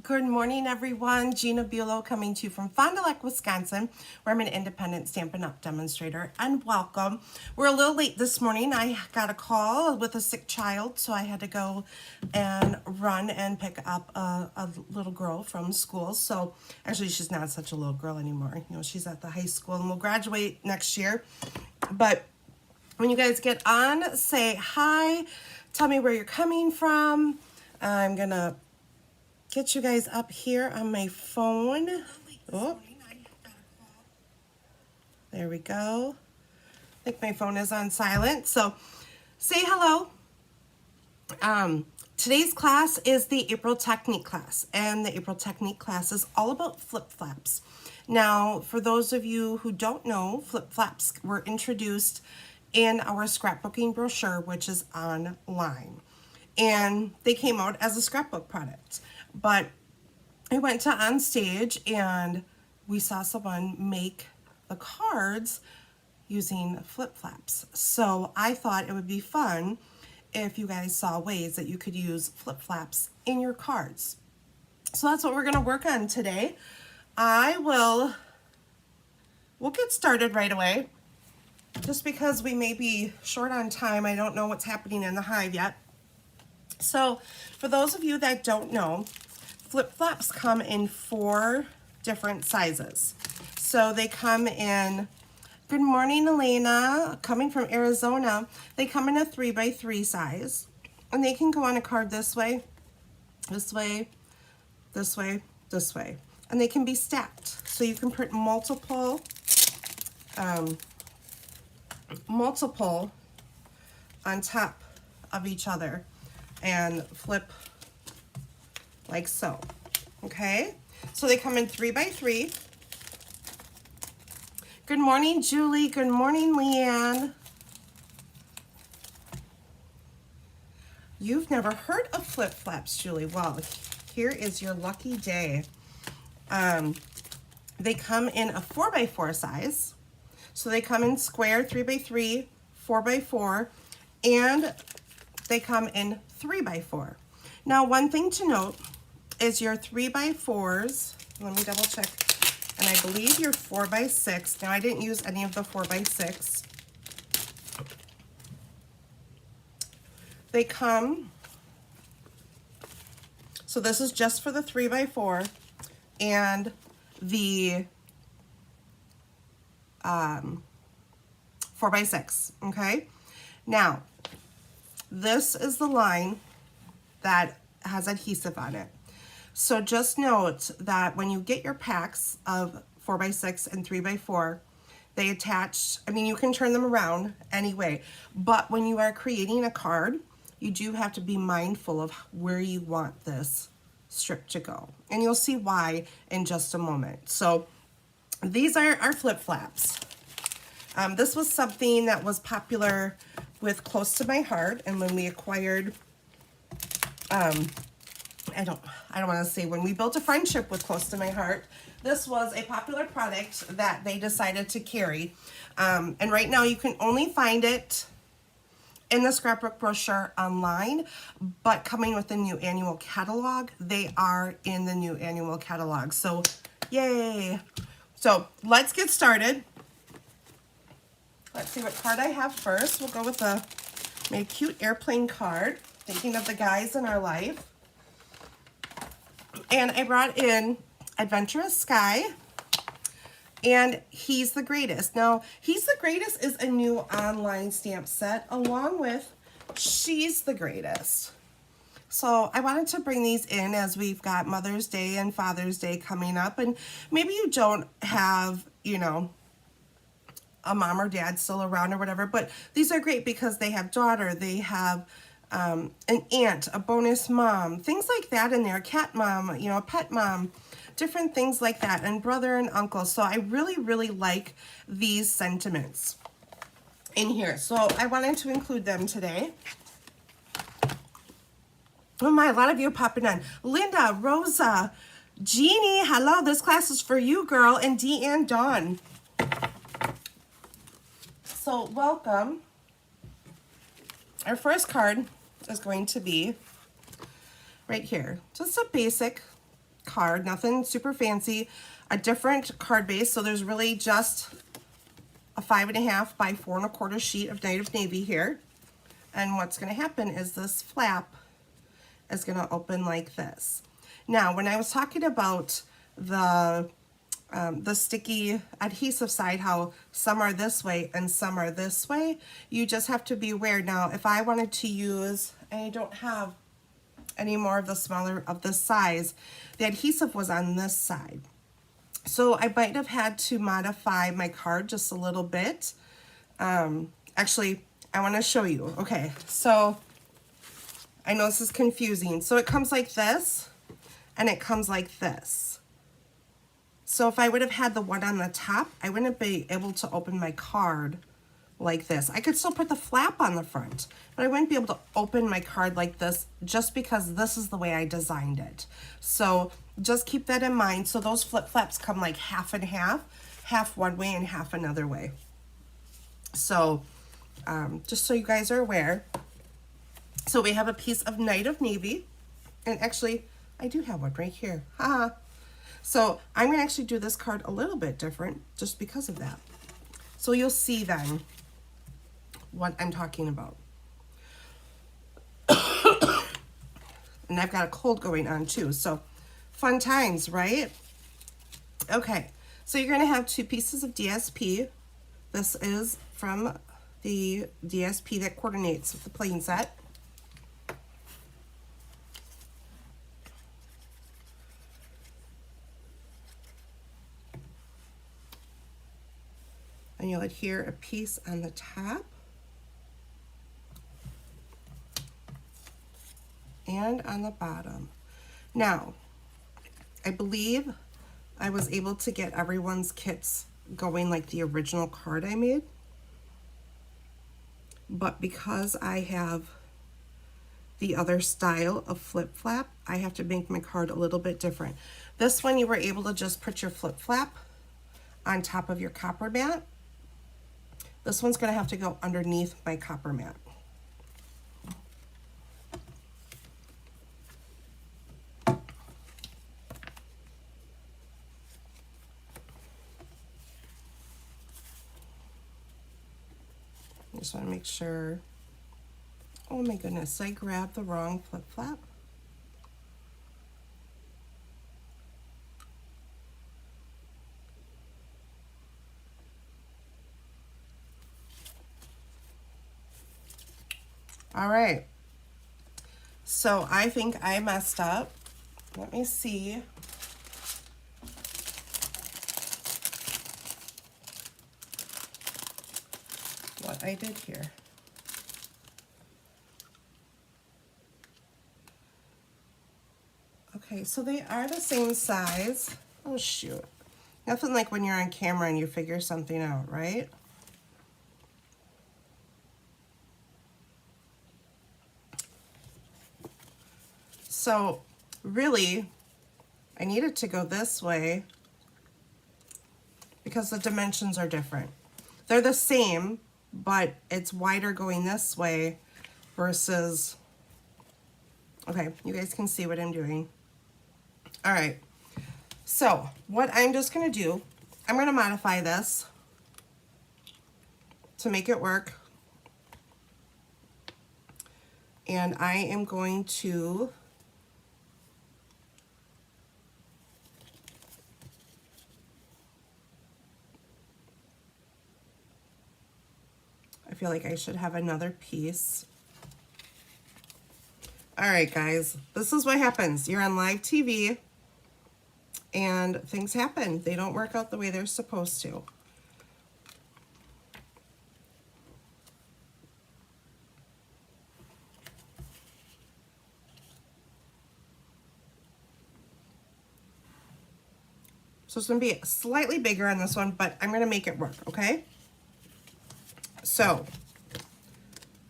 Good morning, everyone. Gina coming to you from Fond du Lac, Wisconsin, where I'm an independent Stampin' Up! Demonstrator, and welcome. We're a little late this morning. I got a call with a sick child, so I had to go and run and pick up a little girl from school. So actually, she's not such a little girl anymore. You know, she's at the high school and will graduate next year. But when you guys get on, say hi, tell me where you're coming from. I'm gonna get you guys up here on my phone. Oh, there we go. I think my phone is on silent. So say hello. Today's class is the April Technique class, and the April Technique class is all about flip-flaps. Now, for those of you who don't know, flip-flaps were introduced in our scrapbooking brochure, which is online. And they came out as a scrapbook product. But I went to on stage and we saw someone make the cards using flip-flaps. So I thought it would be fun if you guys saw ways that you could use flip-flaps in your cards. So that's what we're going to work on today. We'll get started right away. Just because we may be short on time, I don't know what's happening in the hive yet. So for those of you that don't know, flip-flops come in 4 different sizes. So they come in, good morning Elena, coming from Arizona. They come in a 3x3 size, and they can go on a card this way, this way, this way, this way. And they can be stacked. So you can print multiple on top of each other and flip like so. Okay, so they come in 3x3. Good morning, Julie. Good morning, Leanne. You've never heard of flip-flaps, Julie. Well, here is your lucky day. They come in a 4x4 size. So they come in square, 3x3, 4x4, and they come in 3x4. Now, one thing to note is your 3x4s, let me double check, and I believe your 4x6. Now, I didn't use any of the 4x6. They come, so this is just for the 3x4 and the 4x6, okay? Now, this is the line that has adhesive on it. So just note that when you get your packs of 4x6 and 3x4, they attach, I mean, you can turn them around anyway, but when you are creating a card, you do have to be mindful of where you want this strip to go. And you'll see why in just a moment. So these are our flip-flaps. This was something that was popular with Close to My Heart, and when we acquired, I don't want to say when we built a friendship with Close to My Heart, this was a popular product that they decided to carry. And right now you can only find it in the scrapbook brochure online, but coming with the new annual catalog, they are in the new annual catalog. So yay. So let's get started. Let's see what card I have first. We'll go with my cute airplane card, thinking of the guys in our life. And I brought in Adventurous Sky and He's the Greatest. Now, He's the Greatest is a new online stamp set along with She's the Greatest. So I wanted to bring these in as we've got Mother's Day and Father's Day coming up. And maybe you don't have, you know, a mom or dad still around or whatever, but these are great because they have daughter, they have an aunt, a bonus mom, things like that in there, cat mom, you know, a pet mom, different things like that, and brother and uncle. So I really, really like these sentiments in here. So I wanted to include them today. Oh my, a lot of you are popping on. Linda, Rosa, Jeannie, hello, this class is for you, girl, and Deanne Dawn. So welcome. Our first card is going to be right here. Just a basic card, nothing super fancy, a different card base. So there's really just a 5.5 by 4.25 sheet of Night of Navy here. And what's going to happen is this flap is going to open like this. Now, when I was talking about the sticky adhesive side, how some are this way and some are this way, you just have to be aware. Now, if I wanted to use, and I don't have any more of the smaller of this size, the adhesive was on this side. So I might have had to modify my card just a little bit. Actually, I want to show you. Okay, so I know this is confusing. So it comes like this, and it comes like this. So if I would have had the one on the top, I wouldn't be able to open my card like this. I could still put the flap on the front, but I wouldn't be able to open my card like this just because this is the way I designed it. So just keep that in mind. So those flip flaps come like half and half one way and half another way. So just so you guys are aware. So we have a piece of Night of Navy, and actually I do have one right here. Haha. So I'm going to actually do this card a little bit different just because of that. So you'll see then what I'm talking about. And I've got a cold going on too, so fun times, right? Okay, so you're going to have 2 pieces of DSP. This is from the DSP that coordinates with the plain set. And you'll adhere a piece on the top and on the bottom. Now, I believe I was able to get everyone's kits going like the original card I made. But because I have the other style of flip flap, I have to make my card a little bit different. This one you were able to just put your flip flap on top of your copper mat. This one's going to have to go underneath my copper mat. I just want to make sure. Oh my goodness, I grabbed the wrong flip flap. All right, so I think I messed up. Let me see. What I did here. Okay, so they are the same size. Oh shoot. Nothing like when you're on camera and you figure something out, right? So really, I need it to go this way because the dimensions are different. They're the same, but it's wider going this way versus, okay, you guys can see what I'm doing. All right, so what I'm just gonna do, I'm gonna modify this to make it work. And I am going to I feel like I should have another piece. All right, guys, this is what happens. You're on live TV and things happen. They don't work out the way they're supposed to. So it's gonna be slightly bigger on this one, but I'm gonna make it work, okay? So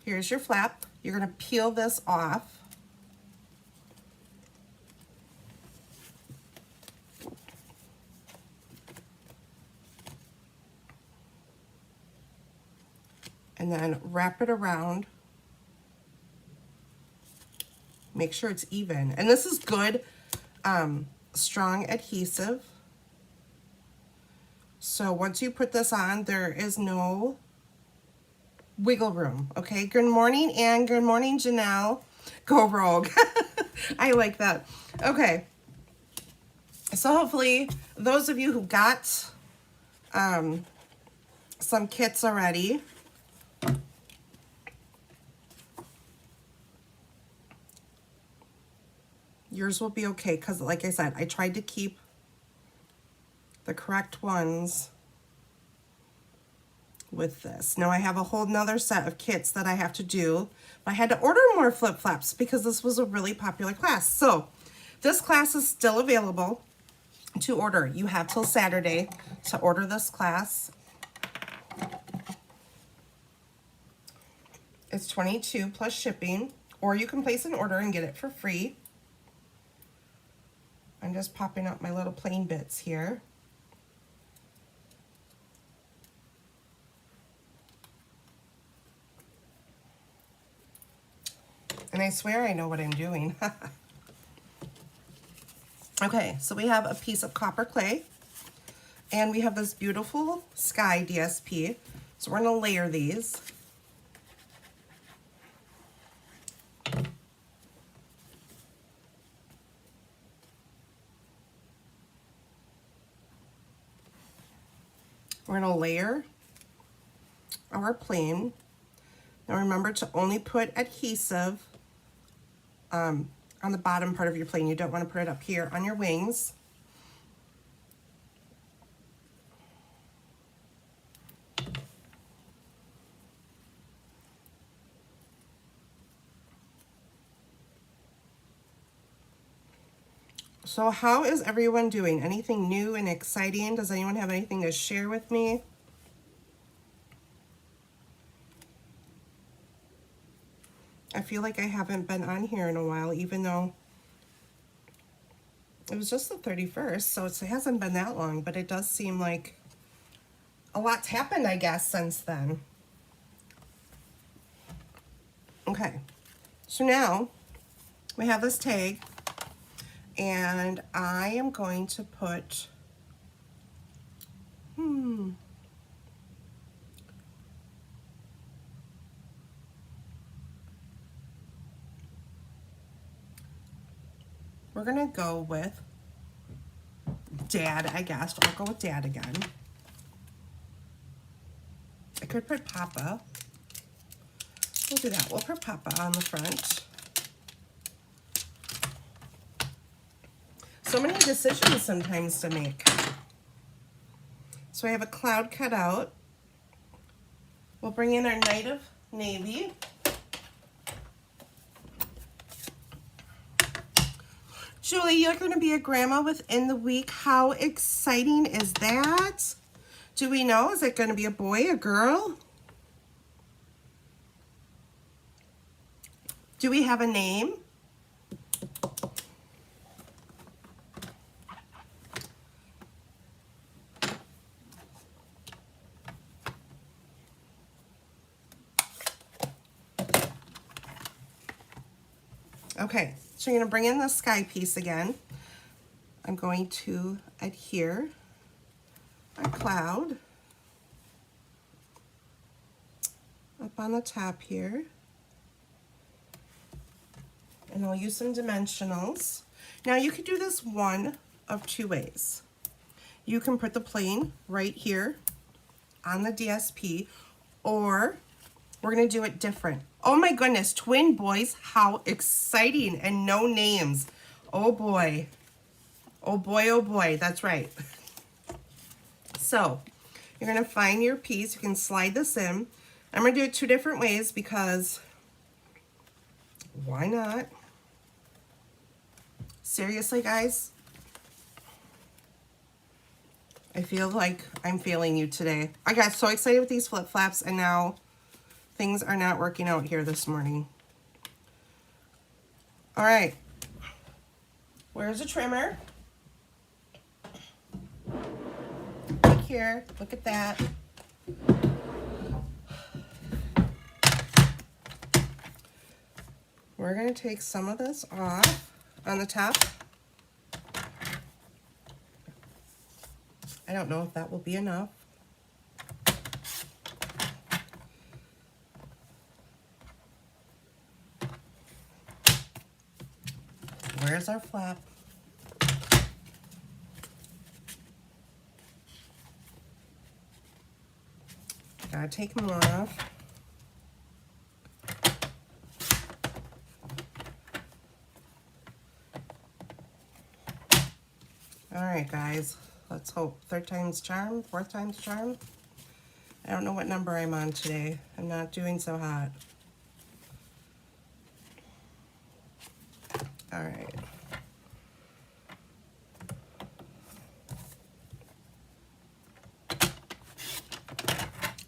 here's your flap. You're gonna peel this off. And then wrap it around. Make sure it's even. And this is good strong adhesive. So once you put this on, there is no wiggle room, okay? Good morning, Anne. Good morning, Janelle. Go rogue. I like that. Okay. So hopefully those of you who got some kits already, yours will be okay, because like I said, I tried to keep the correct ones with this. Now I have a whole nother set of kits that I have to do. I had to order more flip-flops because this was a really popular class. So this class is still available to order. You have till Saturday to order this class. It's $22 plus shipping, or you can place an order and get it for free. I'm just popping up my little plain bits here. And I swear I know what I'm doing. Okay, so we have a piece of copper clay, and we have this beautiful sky DSP. So we're gonna layer these. We're gonna layer our plane. Now remember to only put adhesive on the bottom part of your plane. You don't want to put it up here on your wings. So how is everyone doing? Anything new and exciting? Does anyone have anything to share with me? I feel like I haven't been on here in a while, even though it was just the 31st, so it hasn't been that long, but it does seem like a lot's happened, I guess, since then. Okay, so now we have this tag, and I am going to put, we're gonna go with Dad, I guess. I'll go with Dad again. I could put Papa. We'll do that. We'll put Papa on the front. So many decisions sometimes to make. So I have a cloud cut out. We'll bring in our Night of Navy. Julie, you're going to be a grandma within the week. How exciting is that? Do we know? Is it going to be a boy, a girl? Do we have a name? Okay, so you're going to bring in the sky piece again. I'm going to adhere a cloud up on the top here. And I'll use some dimensionals. Now you could do this one of two ways. You can put the plane right here on the DSP, or we're gonna do it different. Oh my goodness, twin boys, how exciting, and no names. Oh boy, oh boy, oh boy, that's right. So you're gonna find your piece, you can slide this in. I'm gonna do it two different ways because why not? Seriously, guys, I feel like I'm failing you today. I got so excited with these flip-flops, and now things are not working out here this morning. All right, where's the trimmer? Right here, look at that. We're gonna take some of this off on the top. I don't know if that will be enough. Where's our flap? Gotta take them off. All right, guys, let's hope third time's charm, fourth time's charm. I don't know what number I'm on today. I'm not doing so hot. All right.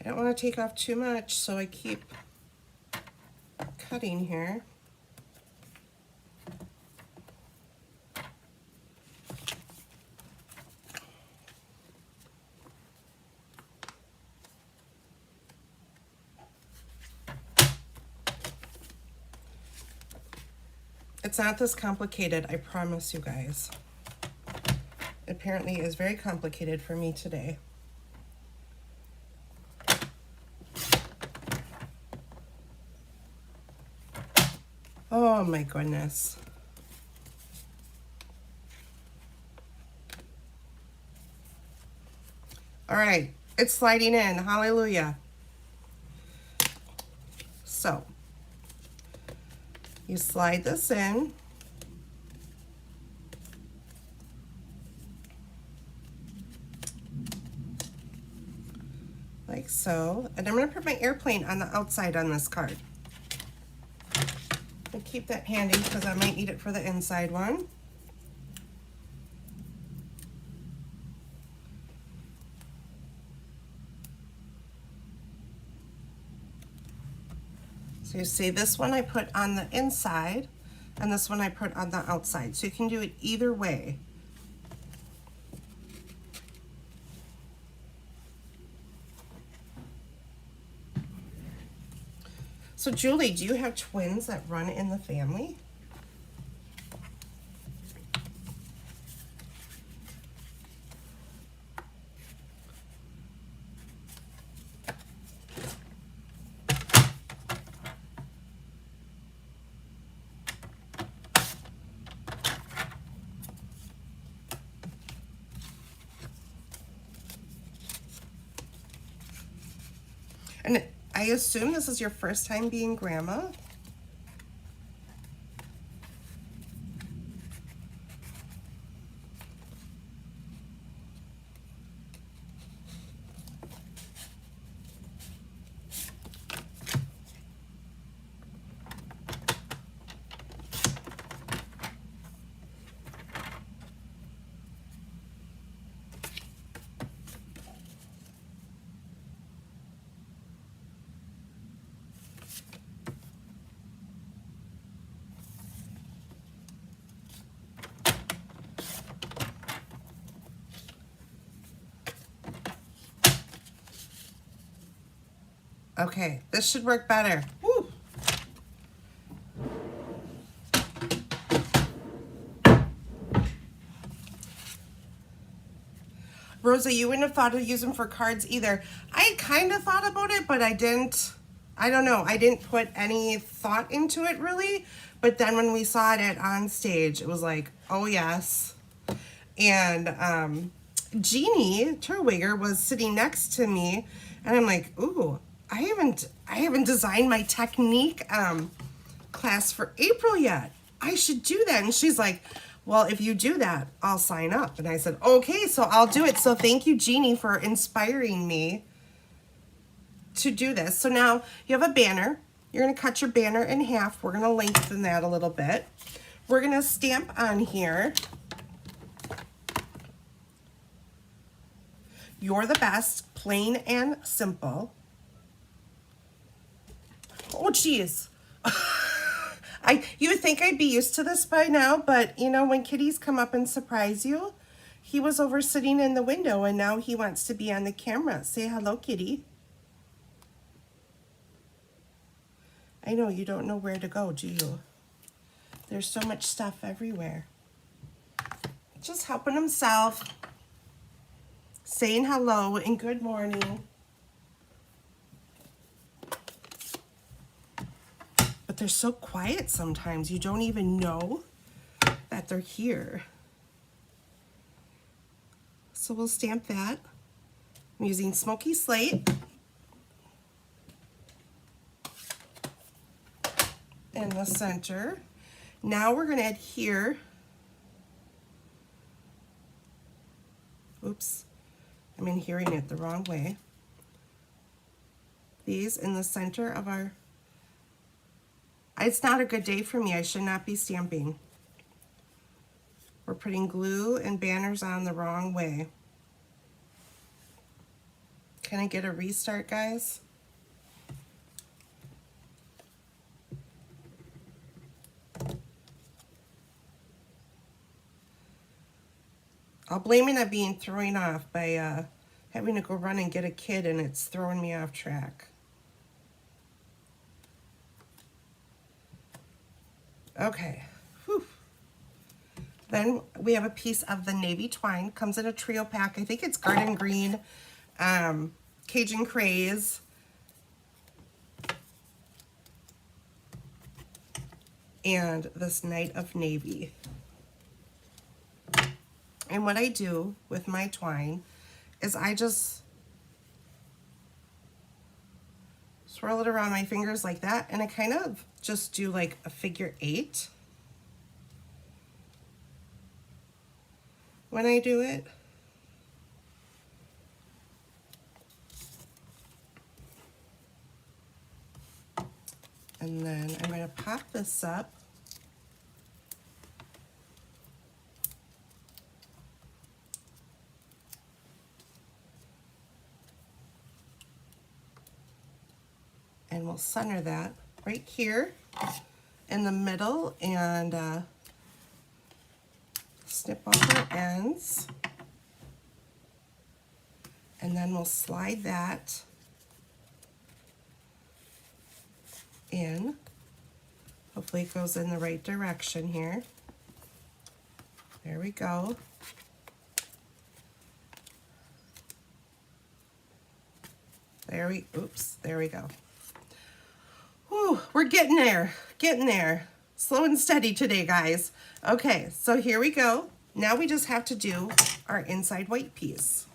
I don't want to take off too much, so I keep cutting here. It's not this complicated, I promise you guys. Apparently it is very complicated for me today. Oh my goodness. All right, it's sliding in, hallelujah. So, you slide this in. Like so. And I'm gonna put my airplane on the outside on this card. And keep that handy because I might need it for the inside one. So you see this one I put on the inside and this one I put on the outside. So you can do it either way. So Julie, do you have twins that run in the family? And I assume this is your first time being grandma? Okay, this should work better. Woo. Rosa, you wouldn't have thought of using for cards either. I kind of thought about it, but I didn't. I don't know. I didn't put any thought into it really. But then when we saw it on stage, it was like, oh yes. And Jeannie Terwigger was sitting next to me, and I'm like, ooh, I haven't designed my technique class for April yet. I should do that. And she's like, well, if you do that, I'll sign up. And I said, okay, so I'll do it. So thank you, Jeannie, for inspiring me to do this. So now you have a banner. You're going to cut your banner in half. We're going to lengthen that a little bit. We're going to stamp on here, "You're the best, plain and simple." Oh, geez. You would think I'd be used to this by now, but you know, when kitties come up and surprise you, he was over sitting in the window and now he wants to be on the camera. Say hello, kitty. I know you don't know where to go, do you? There's so much stuff everywhere. Just helping himself. saying hello and good morning. But they're so quiet sometimes, you don't even know that they're here. So we'll stamp that. I'm using Smoky Slate. In the center. Now we're going to adhere. Oops, I'm adhering it the wrong way. These in the center of our, it's not a good day for me, I should not be stamping. We're putting glue and banners on the wrong way. Can I get a restart, guys? I'll blame it on being thrown off by having to go run and get a kid, and it's throwing me off track. Okay. Whew. Then we have a piece of the navy twine. Comes in a trio pack. I think it's garden green, Cajun craze, and this night of navy. And what I do with my twine is I just swirl it around my fingers like that, and I kind of just do like a figure 8 when I do it. And then I'm going to pop this up. And we'll center that right here in the middle and snip off our ends. And then we'll slide that in. Hopefully it goes in the right direction here. There we go. There we go. Whew, we're getting there. Slow and steady today, guys. Okay, so here we go. Now we just have to do our inside white piece.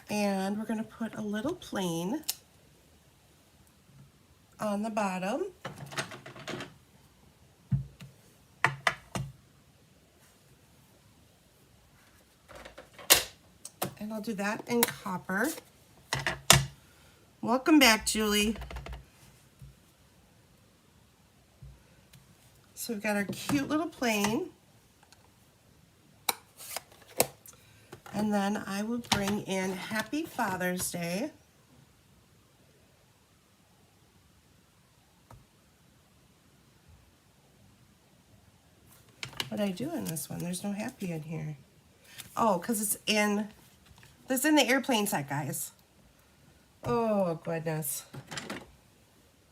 And we're going to put a little plain on the bottom. And I'll do that in copper. Welcome back, Julie. So we've got our cute little plain. And then I will bring in Happy Father's Day. What did I do in this one? There's no happy in here. Oh, because it's in the airplane set, guys. Oh, goodness.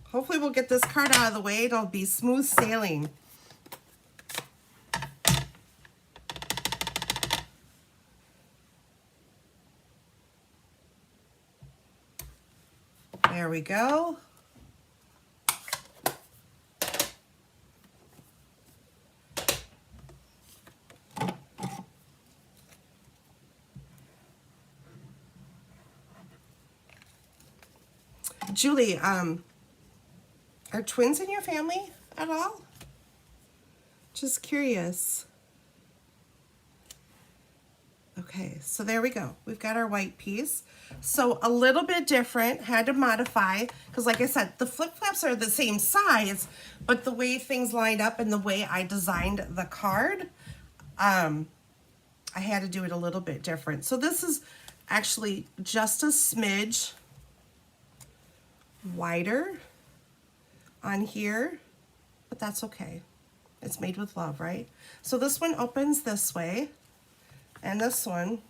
Hopefully we'll get this card out of the way. It'll be smooth sailing. There we go. Julie, are twins in your family at all? Just curious. Okay, so there we go. We've got our white piece. So a little bit different, had to modify, because like I said, the flip-flops are the same size, but the way things lined up and the way I designed the card, I had to do it a little bit different. So this is actually just a smidge wider on here, but that's okay. It's made with love, right? So this one opens this way, and this one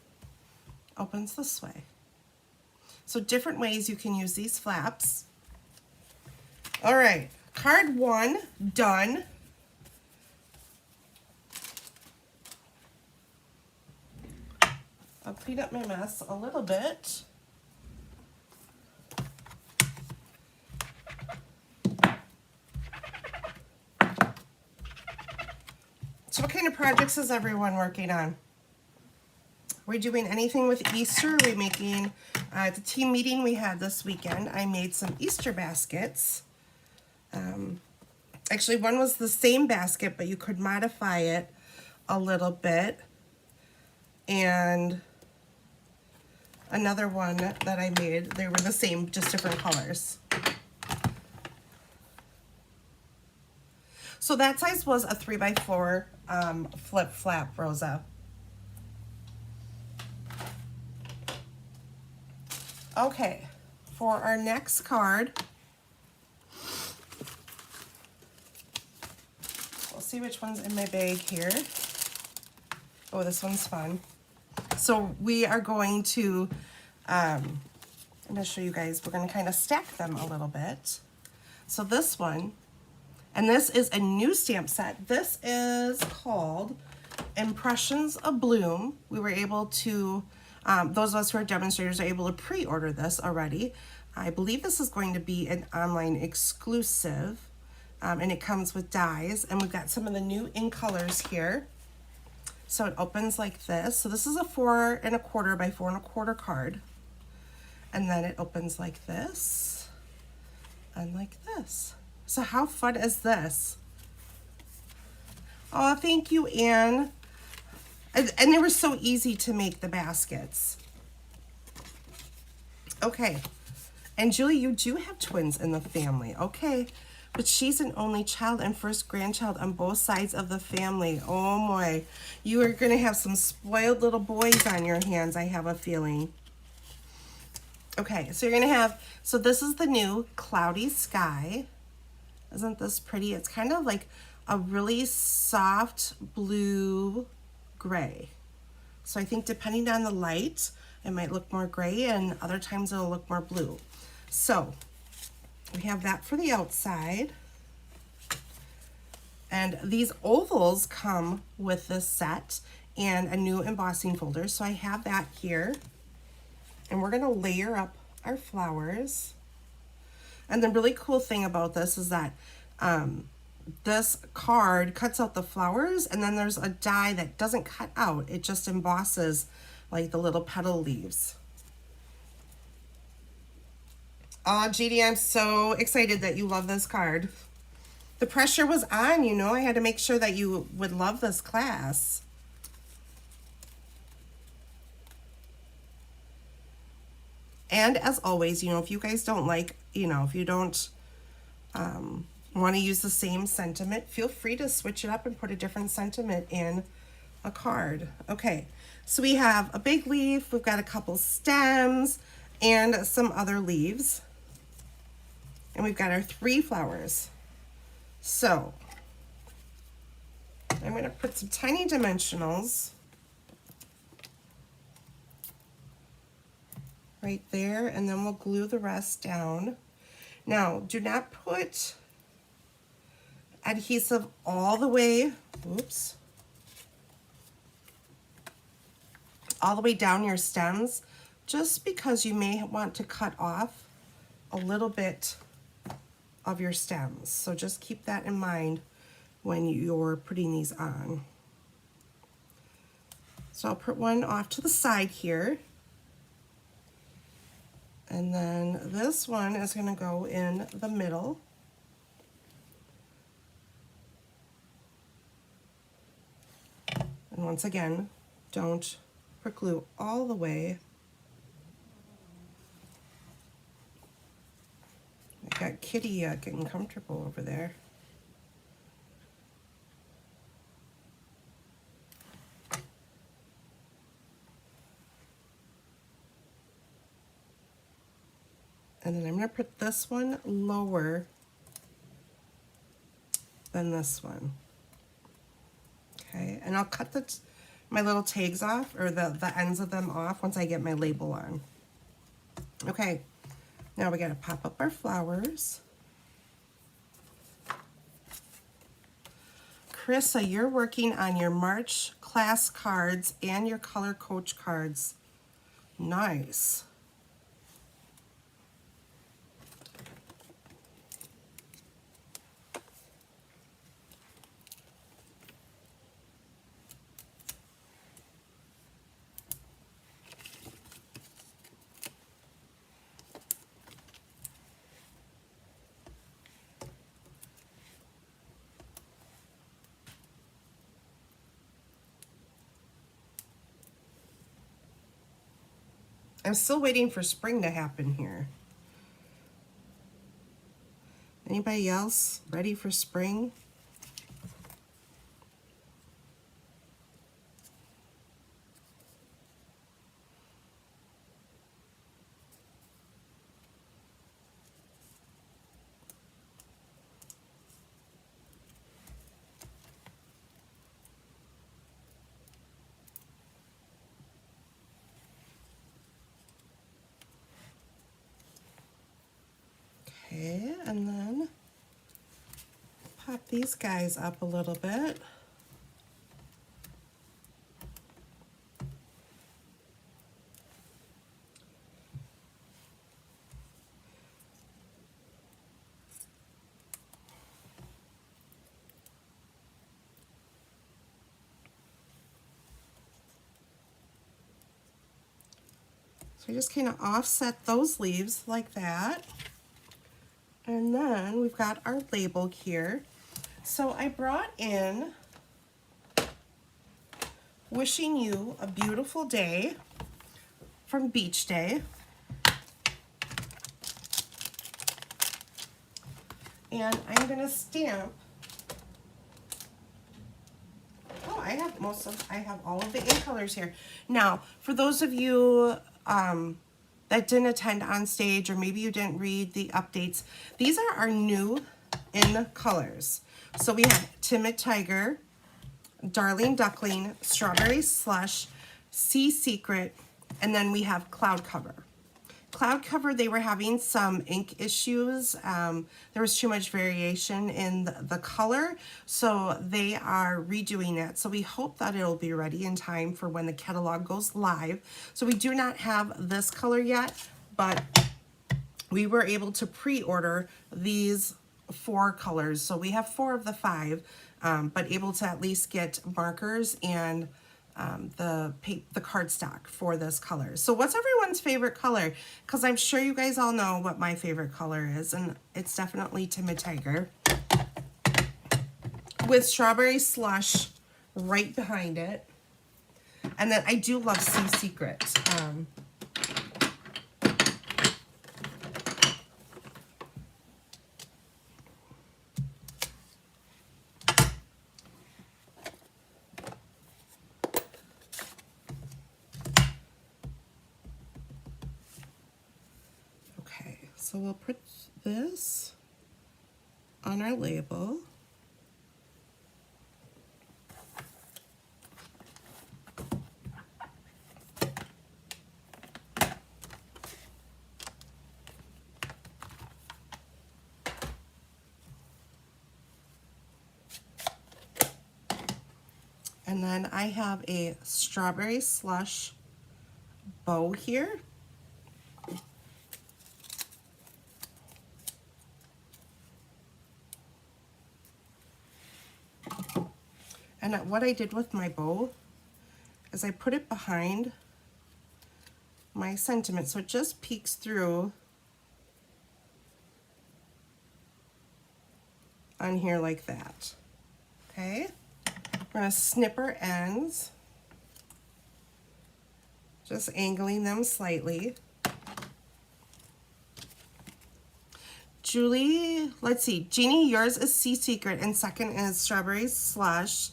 opens this way. So different ways you can use these flaps. All right, card 1 done. I'll clean up my mess a little bit. So what kind of projects is everyone working on? Are we doing anything with Easter? Are we making, at the team meeting we had this weekend, I made some Easter baskets. Actually, one was the same basket, but you could modify it a little bit. And another one that I made, they were the same, just different colors. So that size was a 3x4 flip flap, Rosa. Okay, for our next card, we'll see which one's in my bag here. Oh, this one's fun. So we are going to, I'm going to show you guys, we're going to kind of stack them a little bit. So this one, and this is a new stamp set. This is called Impressions of Bloom. We were able to, those of us who are demonstrators are able to pre-order this already. I believe this is going to be an online exclusive, and it comes with dies, and we've got some of the new in colors here. So it opens like this. So this is a 4 1/4 by 4 1/4 card. And then it opens like this and like this. So how fun is this? Oh, thank you, Anne. And they were so easy to make, the baskets. Okay. And Julie, you do have twins in the family. Okay. But she's an only child and first grandchild on both sides of the family. Oh my. You are going to have some spoiled little boys on your hands, I have a feeling. Okay, so you're going to have, so this is the new Cloudy Sky. Isn't this pretty? It's kind of like a really soft blue gray. So I think depending on the light, it might look more gray and other times it'll look more blue. So we have that for the outside. And these ovals come with this set and a new embossing folder. So I have that here. And we're going to layer up our flowers. And the really cool thing about this is that this card cuts out the flowers, and then there's a die that doesn't cut out. It just embosses like the little petal leaves. Oh, Gina, I'm so excited that you love this card. The pressure was on, you know. I had to make sure that you would love this class. And as always, you know, if you guys don't like, you know, if you don't want to use the same sentiment, feel free to switch it up and put a different sentiment in a card. Okay, so we have a big leaf, we've got a couple stems, and some other leaves. And we've got our 3 flowers. So I'm going to put some tiny dimensionals right there, and then we'll glue the rest down. Now, do not put adhesive all the way, oops, all the way down your stems, just because you may want to cut off a little bit of your stems. So just keep that in mind when you're putting these on. So I'll put one off to the side here. And then this one is going to go in the middle. And once again, don't put glue all the way. I got Kitty getting comfortable over there. And then I'm going to put this one lower than this one. Okay, and I'll cut my little tags off, or the ends of them off, once I get my label on. Okay, now we got to pop up our flowers. Carissa, you're working on your March class cards and your color coach cards. Nice. I'm still waiting for spring to happen here. Anybody else ready for spring? Okay, and then pop these guys up a little bit. So I just kind of offset those leaves like that. And then we've got our label here. So I brought in Wishing You a Beautiful Day from Beach Day. And I'm going to stamp. Oh, I have all of the ink colors here. Now, for those of you that didn't attend on stage, or maybe you didn't read the updates, these are our new in colors. So we have Timid Tiger, Darling Duckling, Strawberry Slush, Sea Secret, and then we have Cloud Cover. Cloud Cover, they were having some ink issues. There was too much variation in the color, so they are redoing it. So we hope that it'll be ready in time for when the catalog goes live. So we do not have this color yet, but we were able to pre-order these 4 colors. So we have 4 of the 5, but able to at least get markers and the cardstock for this color. So what's everyone's favorite color? Because I'm sure you guys all know what my favorite color is, and it's definitely Timid Tiger with Strawberry Slush right behind it. And then I do love Sea Secret. So we'll put this on our label. And then I have a Strawberry Slush bow here. And what I did with my bow is I put it behind my sentiment, so it just peeks through on here like that. Okay, we're gonna snip our ends, just angling them slightly. Julie, let's see, Jeannie, yours is Sea Secret, and second is Strawberry Slush.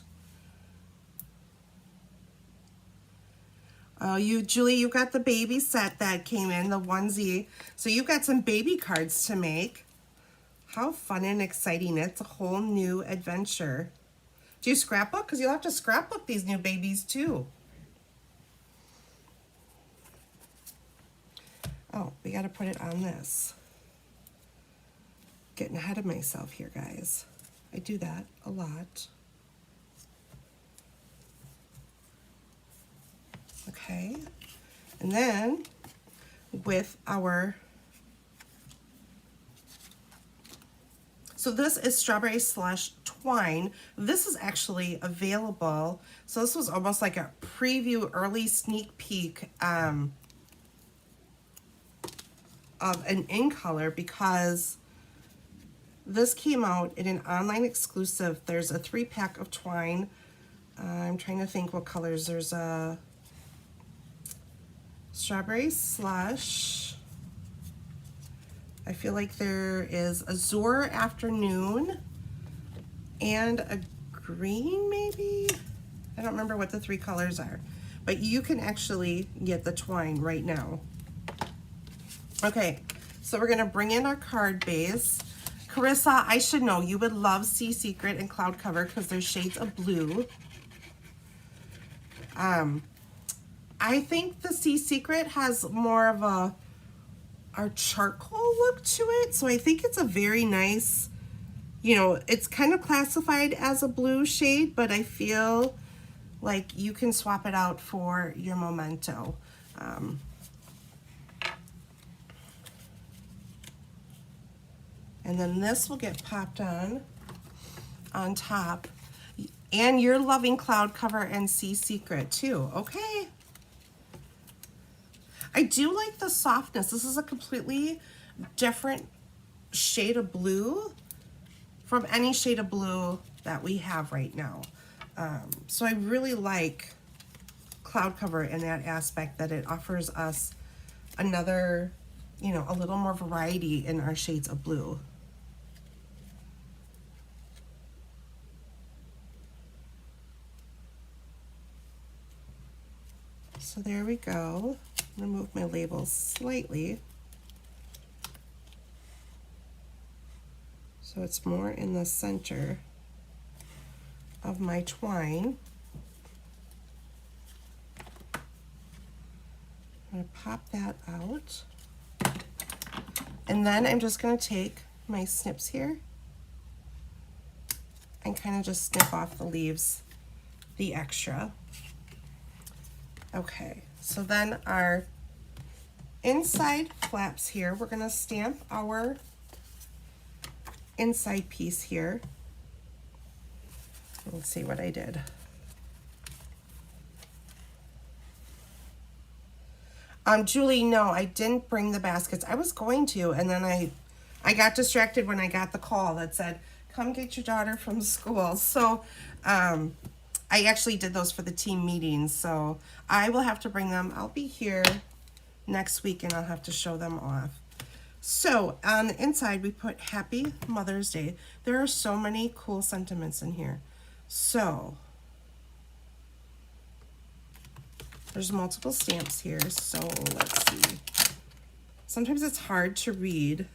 Oh, Julie, you got the baby set that came in, the onesie. So you've got some baby cards to make. How fun and exciting. It's a whole new adventure. Do you scrapbook? Because you'll have to scrapbook these new babies too. Oh, we got to put it on this. Getting ahead of myself here, guys. I do that a lot. Okay, and then with our, so this is Strawberry Slush Twine. This is actually available. So this was almost like a preview, early sneak peek of an in color, because this came out in an online exclusive. There's a 3-pack of twine. I'm trying to think what colors. There's a Strawberry Slush. I feel like there is Azure Afternoon and a green, maybe? I don't remember what the 3 colors are, but you can actually get the twine right now. Okay, so we're gonna bring in our card base. Carissa, I should know you would love Sea Secret and Cloud Cover because they're shades of blue. I think the Sea Secret has more of our charcoal look to it, so I think it's a very nice, you know, it's kind of classified as a blue shade, but I feel like you can swap it out for your Memento. And then this will get popped on top. And you're loving Cloud Cover and Sea Secret too, okay? I do like the softness. This is a completely different shade of blue from any shade of blue that we have right now. So I really like Cloud Cover in that aspect, that it offers us another, you know, a little more variety in our shades of blue. So there we go. I'm gonna move my labels slightly so it's more in the center of my twine. I'm gonna pop that out. And then I'm just gonna take my snips here and kind of just snip off the leaves, the extra. Okay, so then our inside flaps here, we're gonna stamp our inside piece here. Let's see what I did. Julie, no, I didn't bring the baskets. I was going to, and then I got distracted when I got the call that said, come get your daughter from school. So I actually did those for the team meetings, so I will have to bring them. I'll be here next week and I'll have to show them off. So on the inside, we put Happy Mother's Day. There are so many cool sentiments in here. So there's multiple stamps here, so let's see. Sometimes it's hard to read.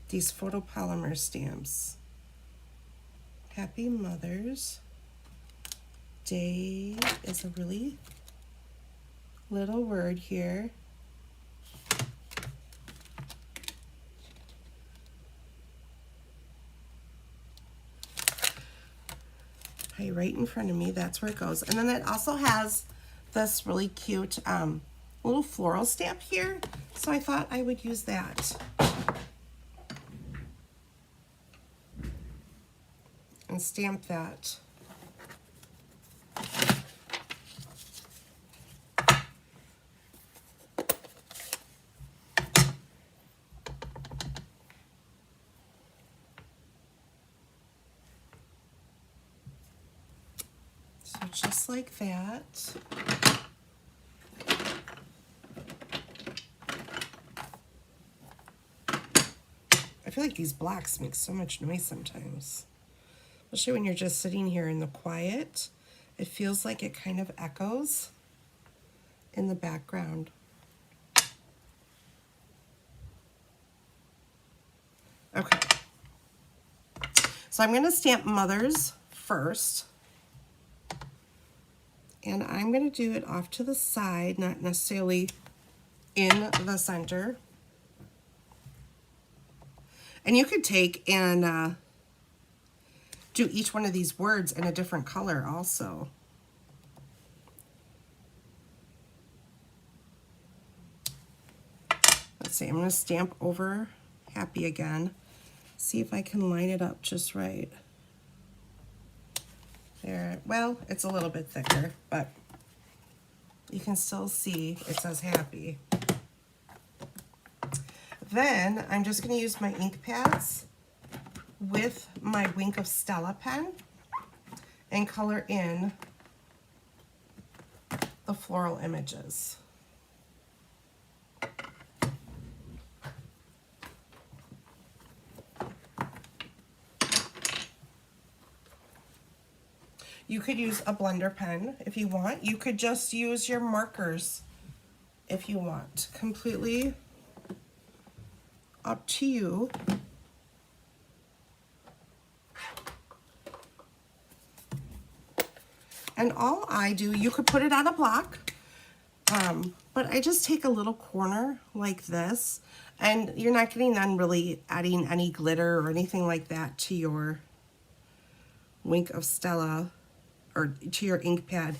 These photopolymer stamps. Happy Mother's Day is a really little word here. Okay, right in front of me, that's where it goes. And then it also has this really cute little floral stamp here, so I thought I would use that. And stamp that. So just like that. I feel like these blocks make so much noise sometimes. Especially when you're just sitting here in the quiet, it feels like it kind of echoes in the background. Okay. So I'm going to stamp Mother's first. And I'm going to do it off to the side, not necessarily in the center. And you could take and do each one of these words in a different color also. Let's see, I'm going to stamp over happy again. See if I can line it up just right. There, well, it's a little bit thicker, but you can still see it says happy. Then I'm just going to use my ink pads with my Wink of Stella pen and color in the floral images. You could use a blender pen if you want. You could just use your markers if you want. Completely up to you. And all I do, you could put it on a block, but I just take a little corner like this, and you're not getting done really adding any glitter or anything like that to your Wink of Stella or to your ink pad.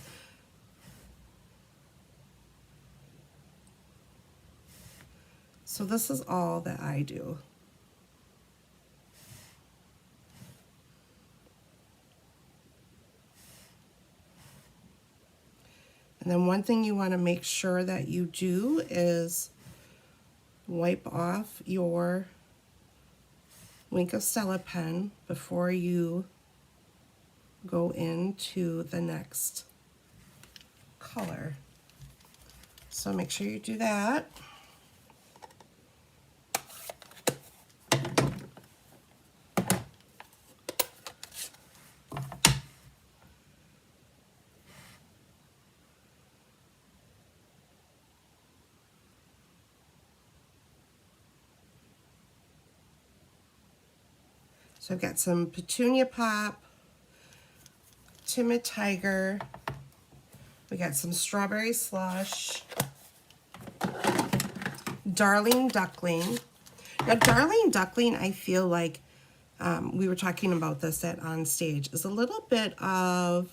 So this is all that I do. And then one thing you want to make sure that you do is wipe off your Wink of Stella pen before you go into the next color. So make sure you do that. So I've got some Petunia Pop, Timid Tiger, we got some Strawberry Slush, Darling Duckling. Now Darling Duckling, I feel like we were talking about this on stage, is a little bit of,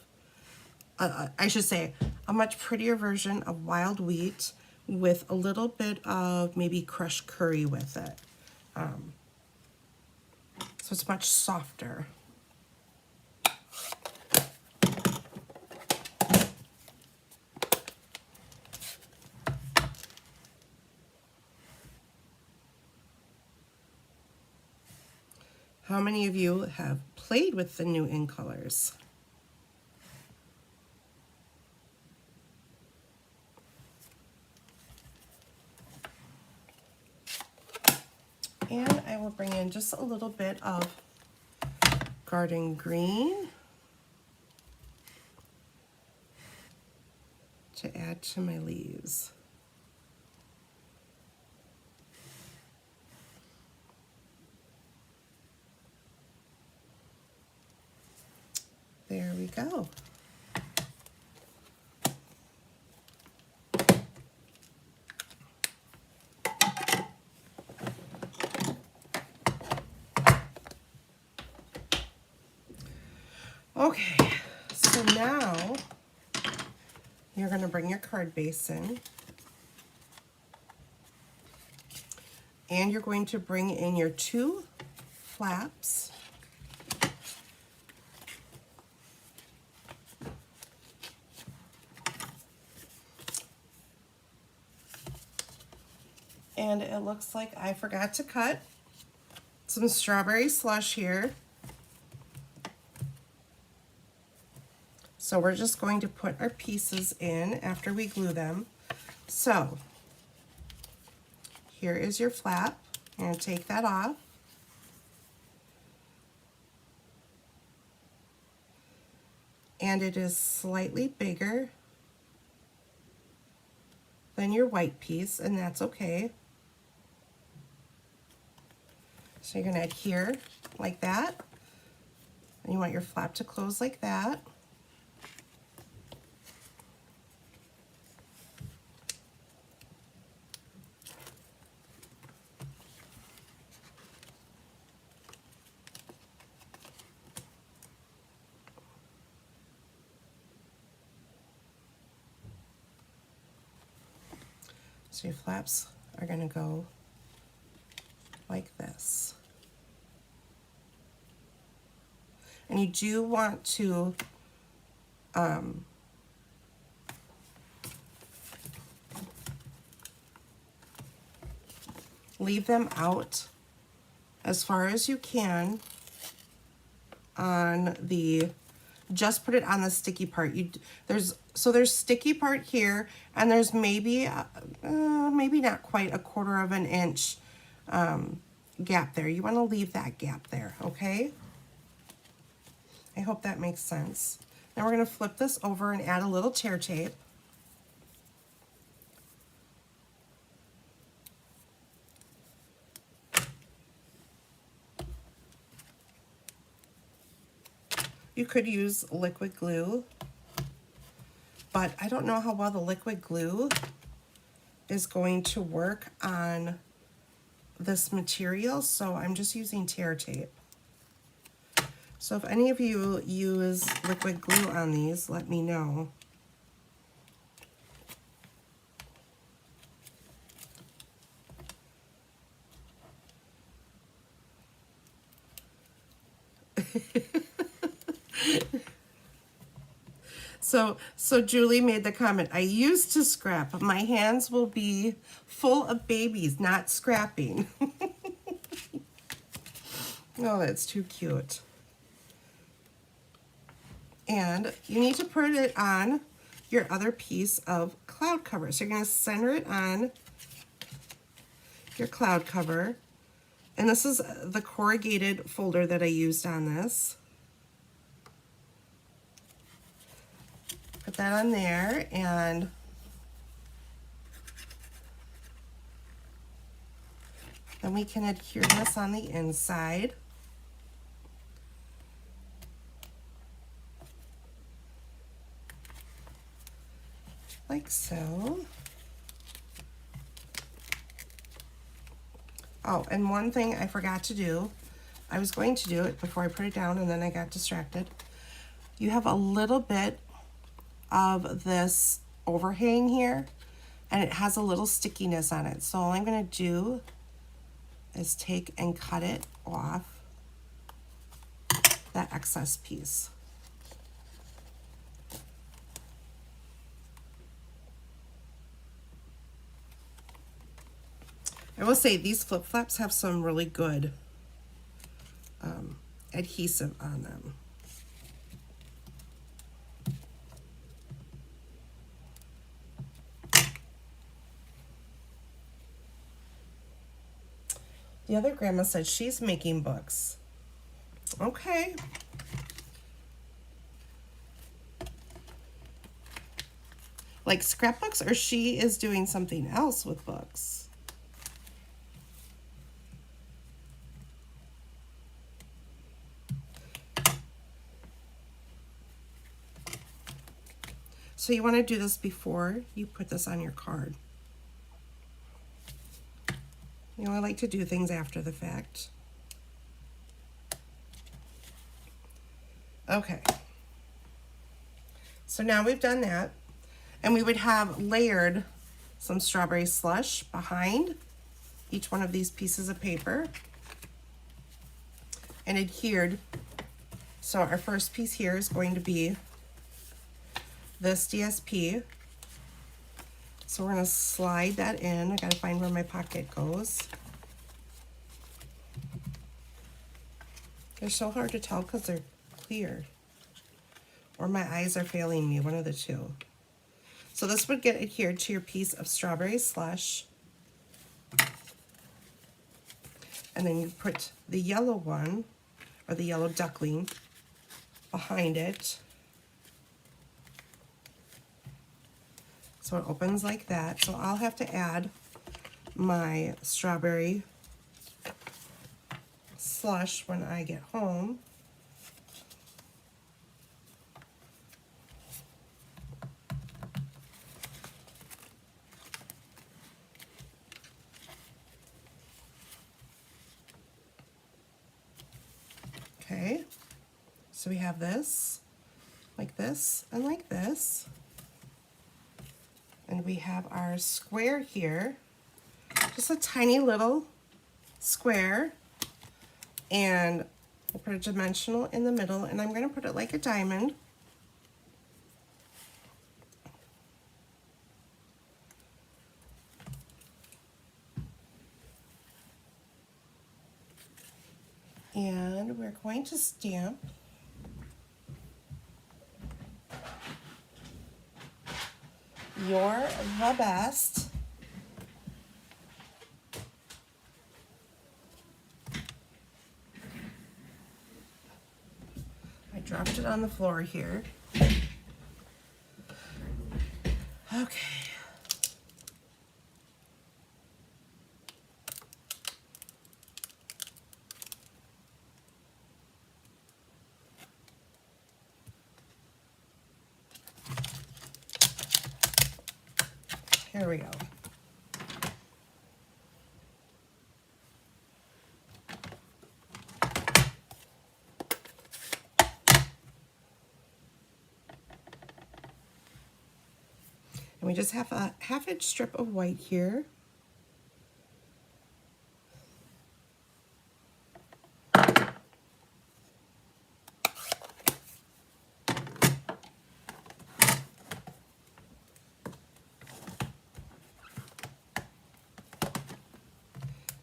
I should say, a much prettier version of Wild Wheat with a little bit of maybe crushed curry with it. So it's much softer. How many of you have played with the new in colors? And I will bring in just a little bit of Garden Green to add to my leaves. There we go. Okay, so now you're going to bring your card base in, and you're going to bring in your 2 flaps. And it looks like I forgot to cut some Strawberry Slush here. So we're just going to put our pieces in after we glue them. So here is your flap. I'm going to take that off. And it is slightly bigger than your white piece, and that's okay. So you're going to adhere like that. And you want your flap to close like that. So your flaps are going to go like this. And you do want to leave them out as far as you can on the, just put it on the sticky part. There's sticky part here, and there's maybe maybe not quite 1/4 of an inch gap there. You want to leave that gap there, okay? I hope that makes sense. Now we're going to flip this over and add a little tear tape. You could use liquid glue, but I don't know how well the liquid glue is going to work on this material, so I'm just using tear tape. So if any of you use liquid glue on these, let me know. So Julie made the comment, I used to scrap. My hands will be full of babies, not scrapping. Oh, that's too cute. And you need to put it on your other piece of cloud cover. So you're going to center it on your cloud cover. And this is the corrugated folder that I used on this. Put that on there, and then we can adhere this on the inside. Like so. Oh, and one thing I forgot to do, I was going to do it before I put it down and then I got distracted. You have a little bit of this overhang here, and it has a little stickiness on it. So all I'm going to do is take and cut it off, that excess piece. I will say these flip flaps have some really good adhesive on them. The other grandma said she's making books. Okay. Like scrapbooks, or she is doing something else with books? So you want to do this before you put this on your card. You know, I like to do things after the fact. Okay. So now we've done that, and we would have layered some strawberry slush behind each one of these pieces of paper and adhered. So our first piece here is going to be this DSP. So we're going to slide that in. I got to find where my pocket goes. They're so hard to tell because they're clear. Or my eyes are failing me, one of the two. So this would get adhered to your piece of strawberry slush. And then you put the yellow one, or the yellow duckling, behind it. So it opens like that. So I'll have to add my strawberry slush when I get home. Okay, so we have this, like this, and like this. And we have our square here, just a tiny little square, and we'll put a dimensional in the middle, and I'm going to put it like a diamond. And we're going to stamp "You're the best." I dropped it on the floor here. Okay. Here we go. And we just have a half-inch strip of white here.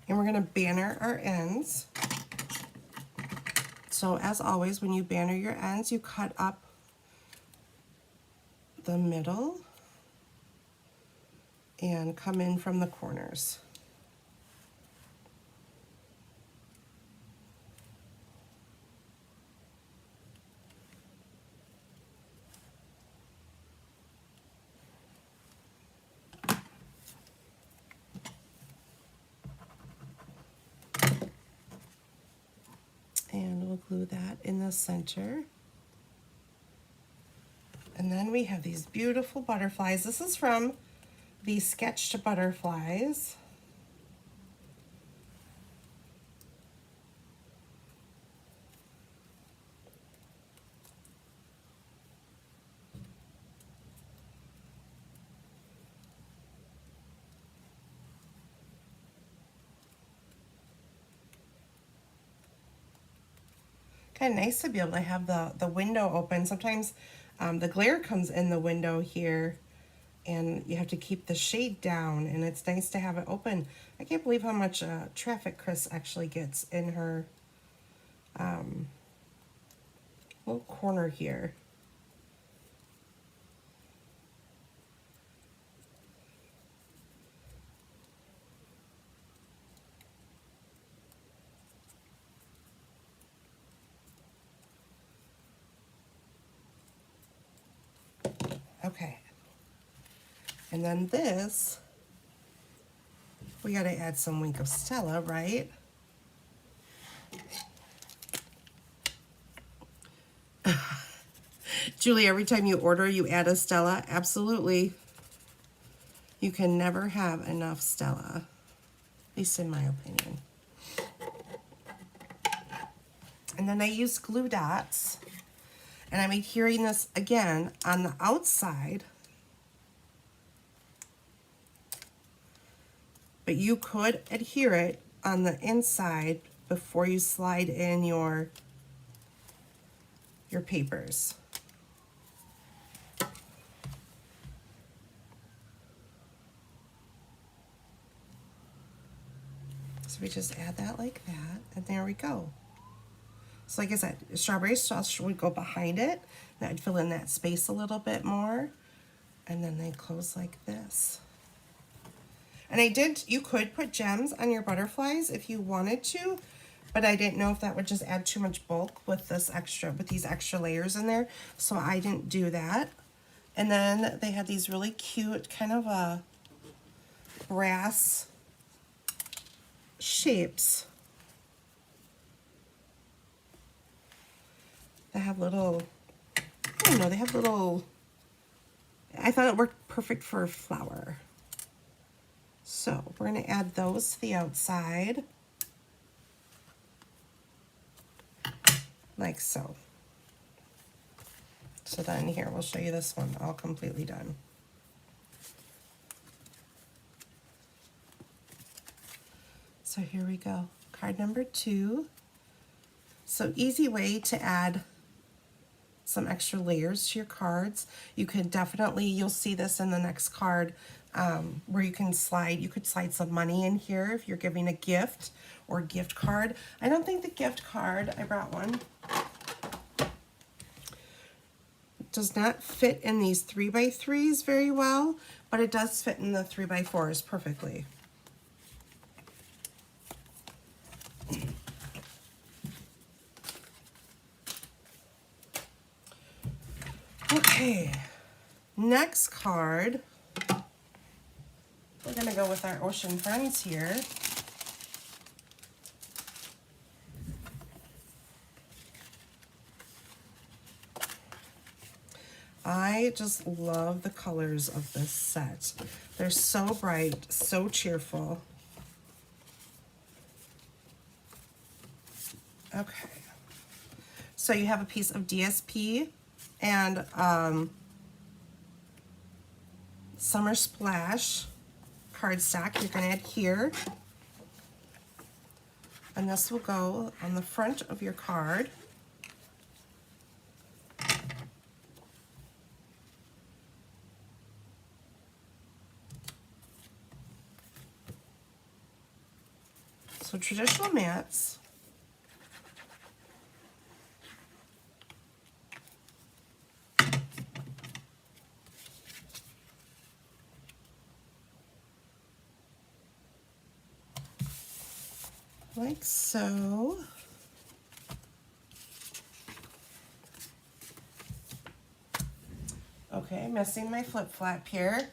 And we're going to banner our ends. So as always, when you banner your ends, you cut up the middle and come in from the corners. And we'll glue that in the center. And then we have these beautiful butterflies. This is from the Sketched Butterflies. Kind of nice to be able to have the window open. Sometimes the glare comes in the window here and you have to keep the shade down, and it's nice to have it open. I can't believe how much traffic Chris actually gets in her little corner here. Okay. And then this, we got to add some Wink of Stella, right? Julie, every time you order, you add a Stella. Absolutely. You can never have enough Stella, at least in my opinion. And then I use glue dots, and I'm adhering this again on the outside. But you could adhere it on the inside before you slide in your papers. So we just add that like that, and there we go. So like I said, strawberry sauce would go behind it. That would fill in that space a little bit more. And then they close like this. And you could put gems on your butterflies if you wanted to, but I didn't know if that would just add too much bulk with these extra layers in there, so I didn't do that. And then they had these really cute kind of a brass shapes that have little, I don't know, they have little, I thought it worked perfect for a flower. So we're going to add those to the outside, like so. So then here, we'll show you this one all completely done. So here we go, card number 2. So easy way to add some extra layers to your cards. You can definitely, you'll see this in the next card, where you could slide some money in here if you're giving a gift or gift card. I don't think the gift card, I brought one, does not fit in these 3x3s very well, but it does fit in the 3x4s perfectly. Okay, next card, we're gonna go with our ocean friends here. I just love the colors of this set. They're so bright, so cheerful. Okay, so you have a piece of DSP and Summer Splash cardstock you're going to add here. And this will go on the front of your card. So traditional mats. Like so. Okay, missing my flip flap here.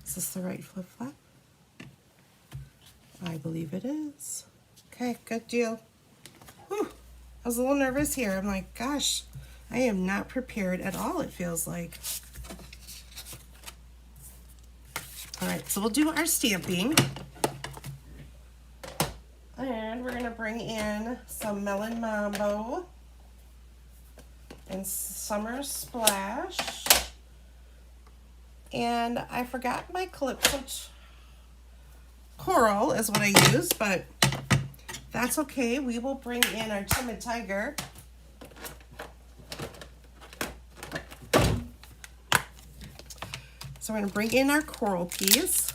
Is this the right flip flap? I believe it is. Okay, good deal. Whew, I was a little nervous here. I'm like, gosh, I am not prepared at all, it feels like. All right, so we'll do our stamping. And we're gonna bring in some Melon Mambo and Summer Splash. And I forgot my Calypso Coral is what I used, but that's okay. We will bring in our Timid Tiger. So we're gonna bring in our coral piece.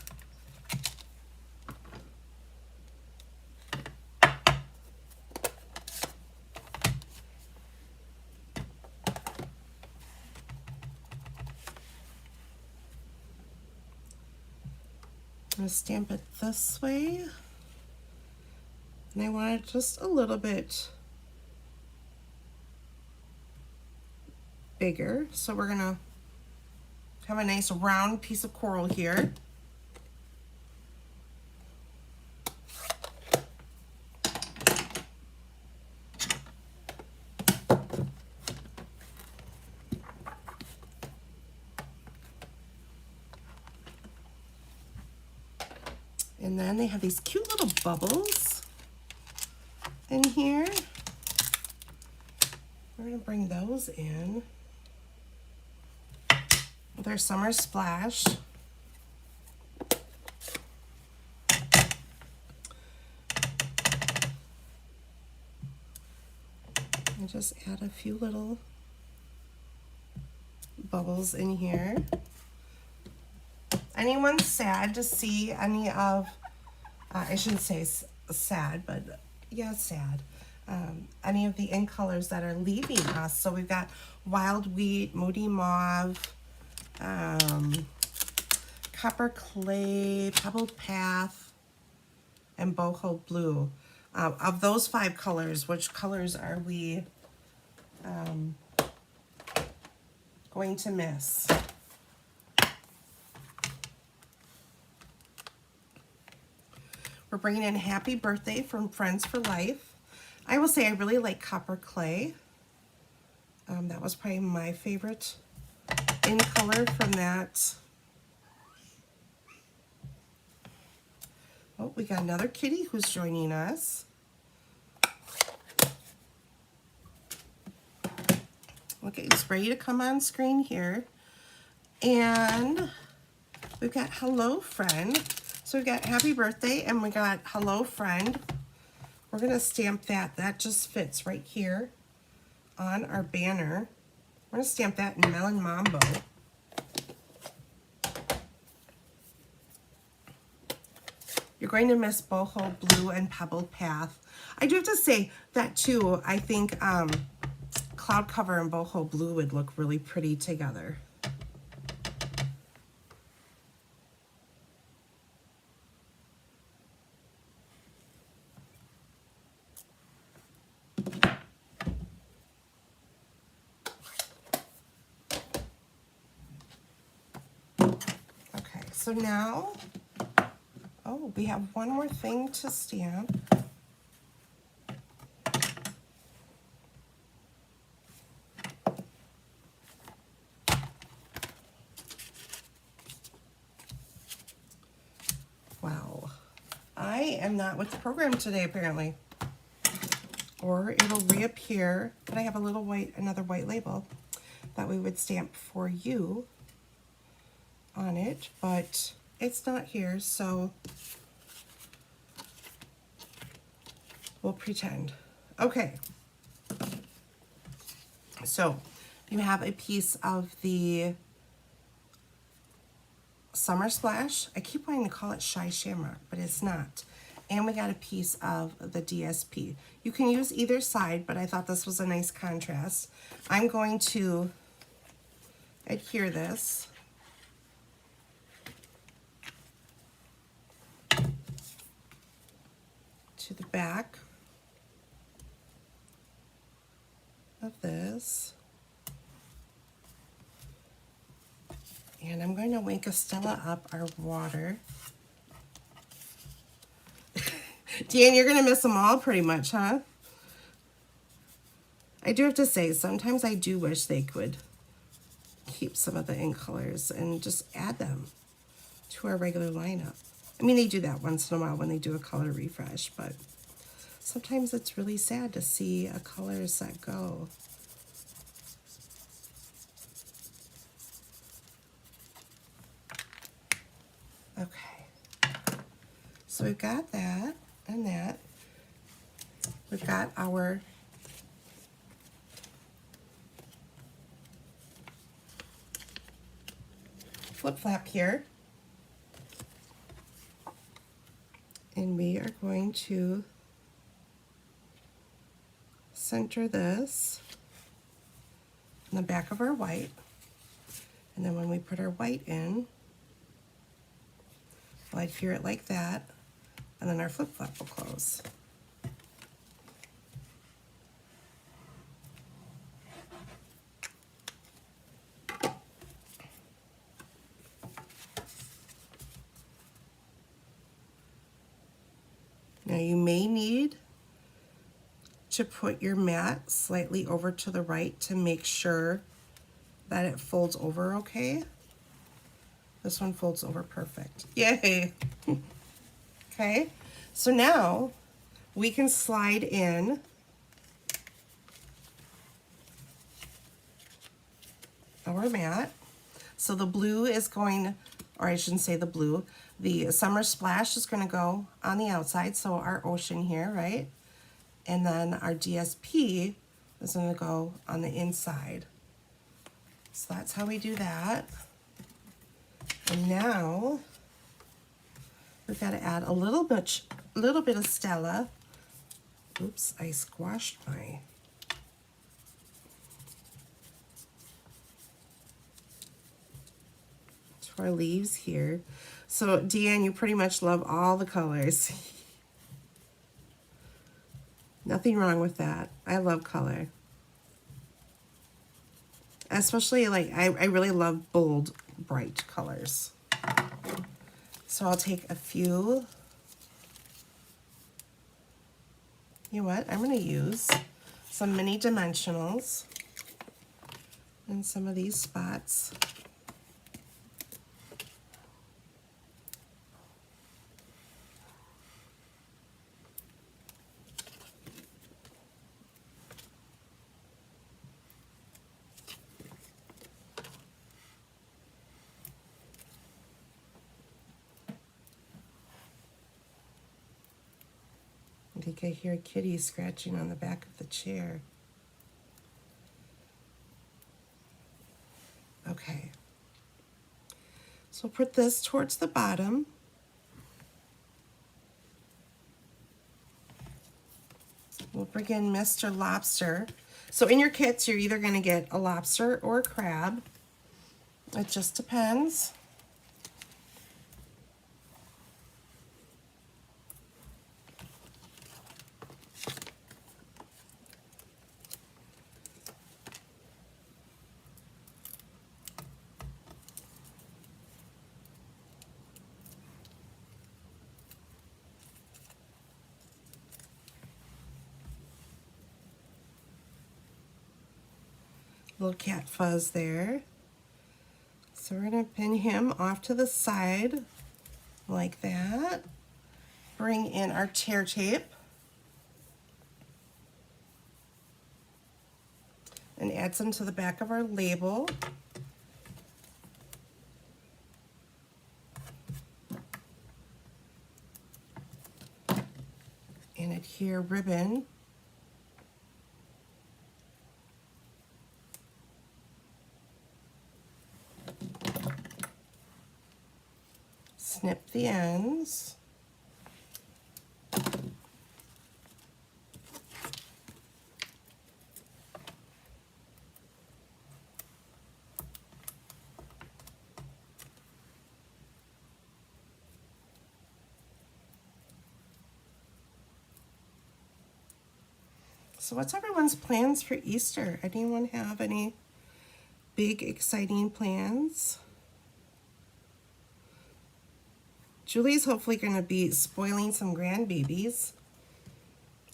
I'm gonna stamp it this way. And I want it just a little bit bigger. So we're gonna have a nice round piece of coral here. And then they have these cute little bubbles in here. We're gonna bring those in with our Summer Splash. And just add a few little bubbles in here. Anyone sad to see any of, I shouldn't say sad, but yeah, sad. Any of the in colors that are leaving us. So we've got Wild Wheat, Moody Mauve, Copper Clay, Pebbled Path, and Boho Blue. Of those 5 colors, which colors are we going to miss? We're bringing in Happy Birthday from Friends for Life. I will say I really like Copper Clay. That was probably my favorite in color from that. Oh, we got another kitty who's joining us. Okay, it's ready to come on screen here. And we've got hello friend. So we've got happy birthday and we got hello friend. We're gonna stamp that. That just fits right here on our banner. We're gonna stamp that in Melon Mambo. You're going to miss Boho Blue and Pebbled Path. I do have to say that too. I think Cloud Cover and Boho Blue would look really pretty together. Okay, so now, oh, we have one more thing to stamp. Wow, I am not with the program today apparently. Or it'll reappear, but I have a little white, another white label that we would stamp for you on it, but it's not here, so we'll pretend. Okay, so you have a piece of the Summer Splash. I keep wanting to call it Shy Shamrock, but it's not. And we got a piece of the DSP. You can use either side, but I thought this was a nice contrast. I'm going to adhere this to the back of this. And I'm going to wake Estella up our water. Dan, you're going to miss them all pretty much, huh? I do have to say, sometimes I do wish they could keep some of the ink colors and just add them to our regular lineup. I mean, they do that once in a while when they do a color refresh, but sometimes it's really sad to see a color set go. Okay, so we've got that and that. We've got our flip flap here. And we are going to center this in the back of our white. And then when we put our white in, we'll adhere it like that, and then our flip flap will close. Now you may need to put your mat slightly over to the right to make sure that it folds over okay. This one folds over perfect. Yay! Okay, so now we can slide in our mat. So the blue is going, or I shouldn't say the blue, the Summer Splash is going to go on the outside, so our ocean here, right? And then our DSP is going to go on the inside. So that's how we do that. And now we've got to add a little bit of Stella. Oops, I squashed my to our leaves here. So Deanne, you pretty much love all the colors. Nothing wrong with that. I love color. Especially like, I really love bold, bright colors. So I'll take a few. You know what? I'm going to use some mini dimensionals in some of these spots. think I hear a kitty scratching on the back of the chair. Okay. So put this towards the bottom. We'll bring in Mr. Lobster. So in your kits, you're either going to get a lobster or a crab. It just depends. Little cat fuzz there. So we're going to pin him off to the side like that. Bring in our tear tape and add some to the back of our label. And adhere ribbon. Snip the ends. So what's everyone's plans for Easter? Anyone have any big exciting plans? Julie's hopefully going to be spoiling some grandbabies,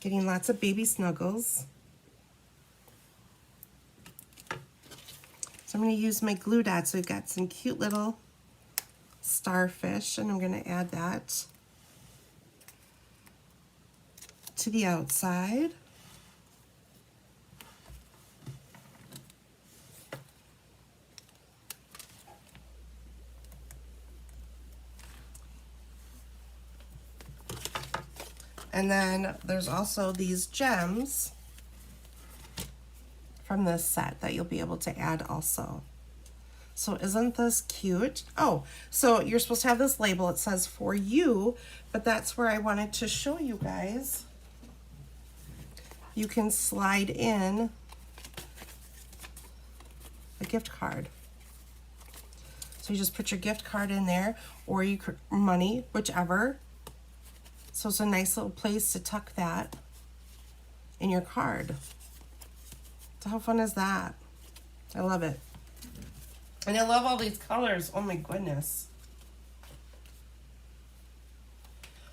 getting lots of baby snuggles. So I'm going to use my glue dots. We've got some cute little starfish, and I'm going to add that to the outside. And then there's also these gems from this set that you'll be able to add also. So isn't this cute? Oh, so you're supposed to have this label. It says for you, but that's where I wanted to show you guys. You can slide in a gift card. So you just put your gift card in there, or you could money, whichever. So it's a nice little place to tuck that in your card. So how fun is that? I love it. And I love all these colors. Oh my goodness.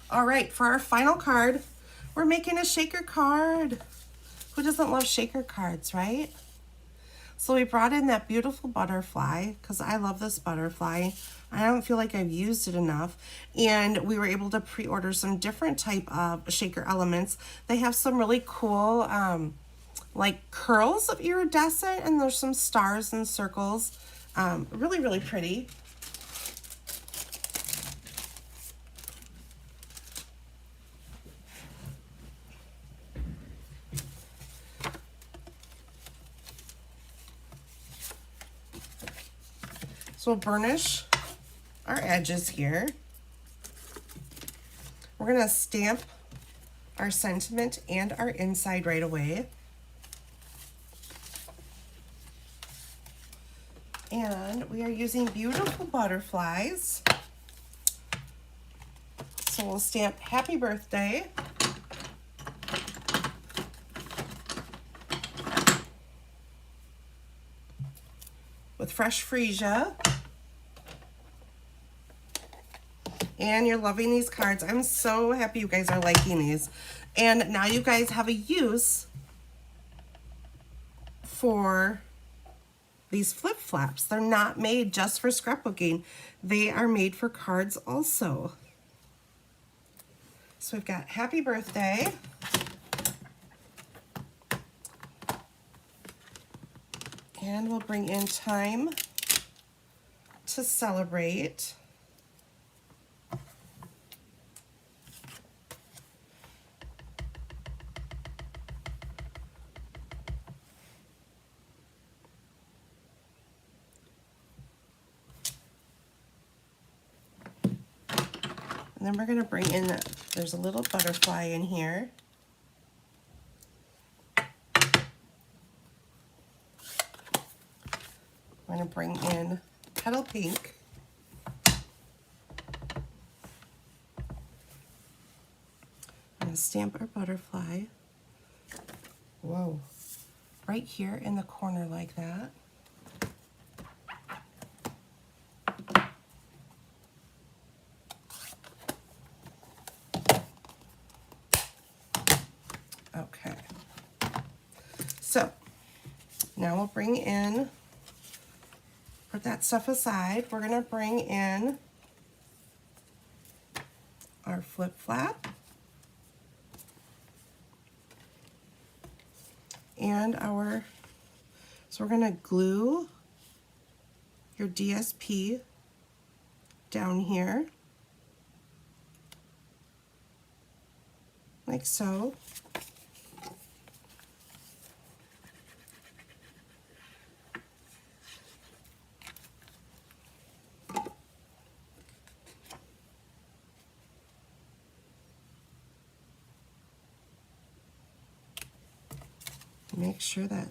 All right, for our final card, we're making a shaker card. Who doesn't love shaker cards, right? So we brought in that beautiful butterfly, because I love this butterfly. I don't feel like I've used it enough. And we were able to pre-order some different type of shaker elements. They have some really cool like curls of iridescent, and there's some stars and circles. Really, really pretty. So we'll burnish our edges here. We're going to stamp our sentiment and our inside right away. And we are using beautiful butterflies. So we'll stamp happy birthday. With fresh freesia. And you're loving these cards. I'm so happy you guys are liking these. And now you guys have a use for these flip-flaps. They're not made just for scrapbooking. They are made for cards also. So we've got happy birthday. And we'll bring in time to celebrate. then we're going to bring in, there's a little butterfly in here. We're going to bring in petal pink. I'm going to stamp our butterfly. Whoa. Right here in the corner like that. Okay. So now we'll bring in, put that stuff aside. We're going to bring in our flip flap and our, so we're going to glue your DSP down here like so. Make sure that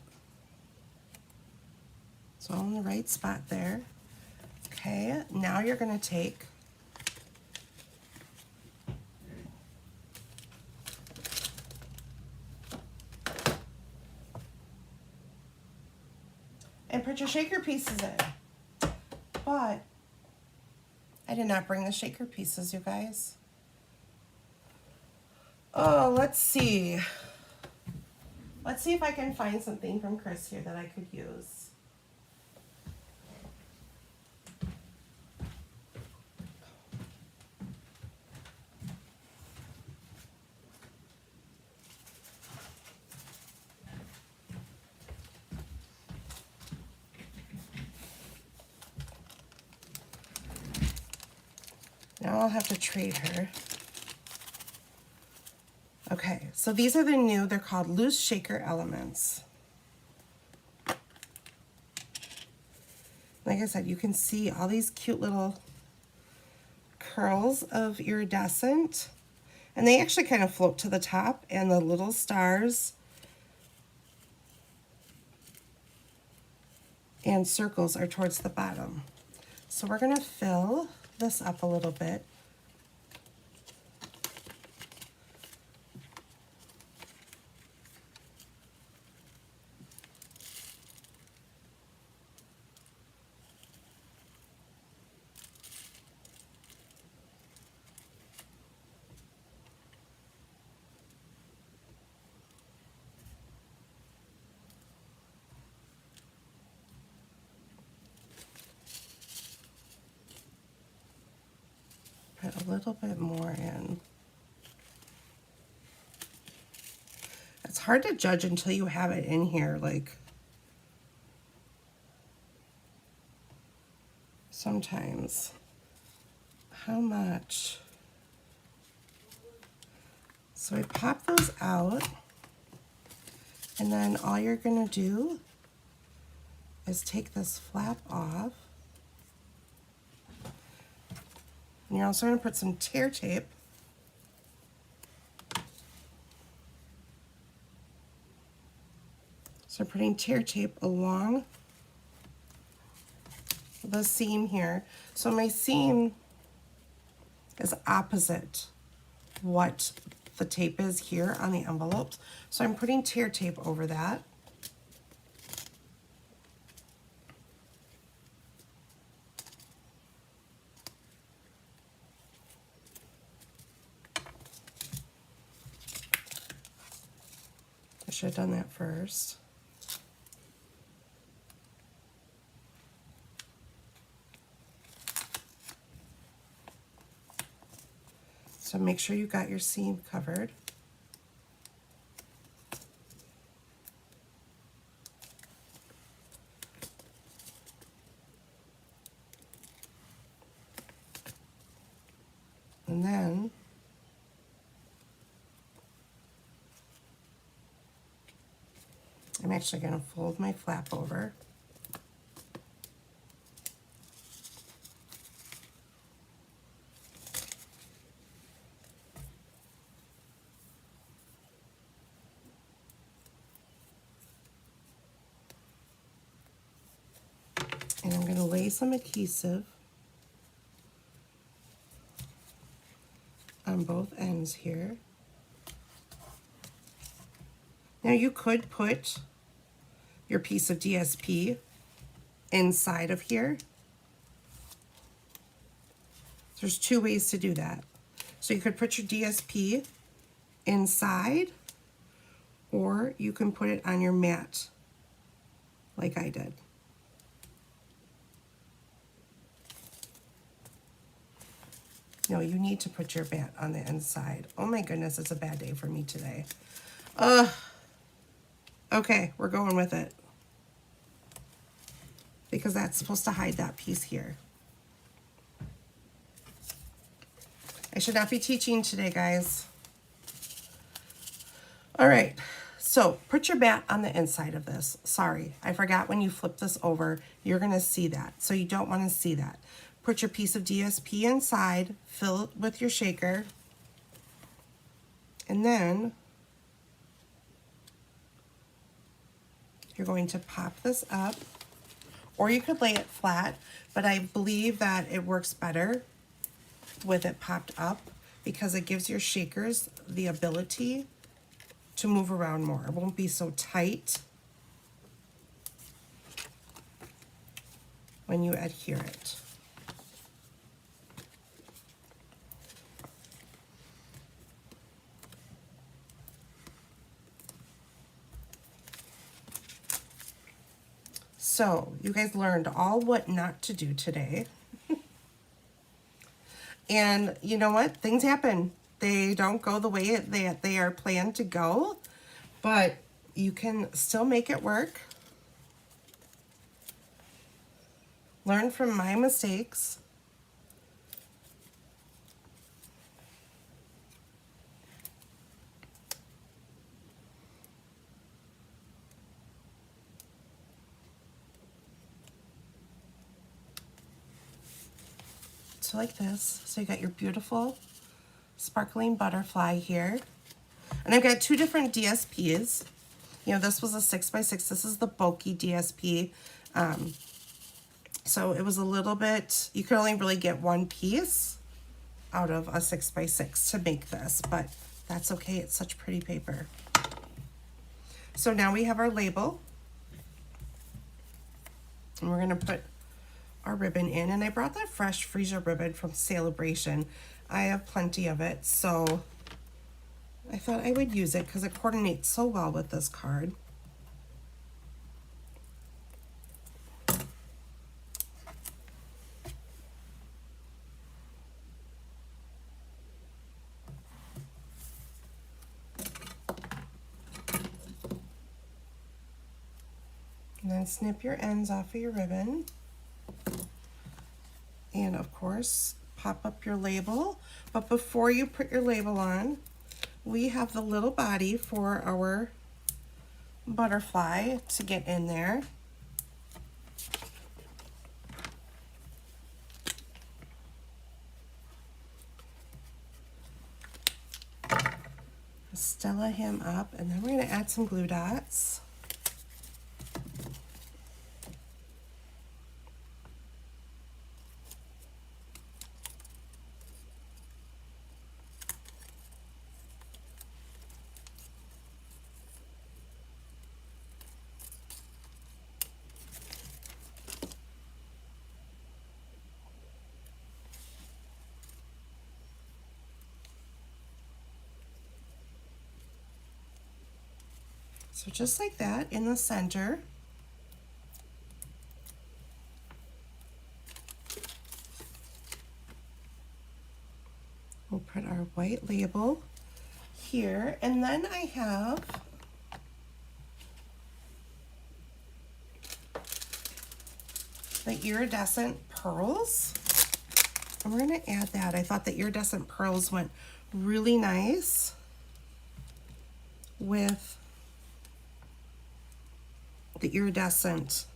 it's all in the right spot there. Okay, now you're going to take and put your shaker pieces in. But I did not bring the shaker pieces, you guys. Oh, let's see. Let's see if I can find something from Chris here that I could use. Now I'll have to trade her. Okay, so these are the new, they're called loose shaker elements. Like I said, you can see all these cute little curls of iridescent, and they actually kind of float to the top, and the little stars and circles are towards the bottom. So we're going to fill this up a little bit. Put a little bit more in. It's hard to judge until you have it in here, like sometimes. How much? So I pop those out, and then all you're gonna do is take this flap off. And you're also going to put some tear tape so I'm putting tear tape along the seam here. So my seam is opposite what the tape is here on the envelopes. So I'm putting tear tape over that. I should have done that first. So make sure you got your seam covered. And then I'm actually going to fold my flap over. lay some adhesive on both ends here. Now you could put your piece of DSP inside of here. There's two ways to do that. So you could put your DSP inside, or you can put it on your mat like I did. No, you need to put your mat on the inside. Oh my goodness, it's a bad day for me today. Okay, we're going with it, because that's supposed to hide that piece here. I should not be teaching today, guys. All right, so put your bat on the inside of this. Sorry, I forgot when you flip this over, you're gonna see that. So you don't wanna see that. Put your piece of DSP inside, fill it with your shaker, and then you're going to pop this up, or you could lay it flat, but I believe that it works better with it popped up because it gives your shakers the ability to move around more. It won't be so tight when you adhere it. So you guys learned all what not to do today. And you know what? Things happen. They don't go the way they are planned to go, but you can still make it work. Learn from my mistakes. So like this. So you got your beautiful sparkling butterfly here. And I've got two different DSPs. You know, this was a 6x6. This is the bulky DSP. So it was a little bit, you could only really get one piece out of a 6x6 to make this, but that's okay. It's such pretty paper. So now we have our label. And we're going to put our ribbon in, and I brought that fresh freezer ribbon from Sale-a-bration. I have plenty of it, so I thought I would use it because it coordinates so well with this card. And then snip your ends off of your ribbon. And of course, pop up your label. But before you put your label on, we have the little body for our butterfly to get in there. Stella him up, and then we're going to add some glue dots. So just like that in the center. We'll put our white label here, and then I have the iridescent pearls. And we're going to add that. I thought the iridescent pearls went really nice with the iridescent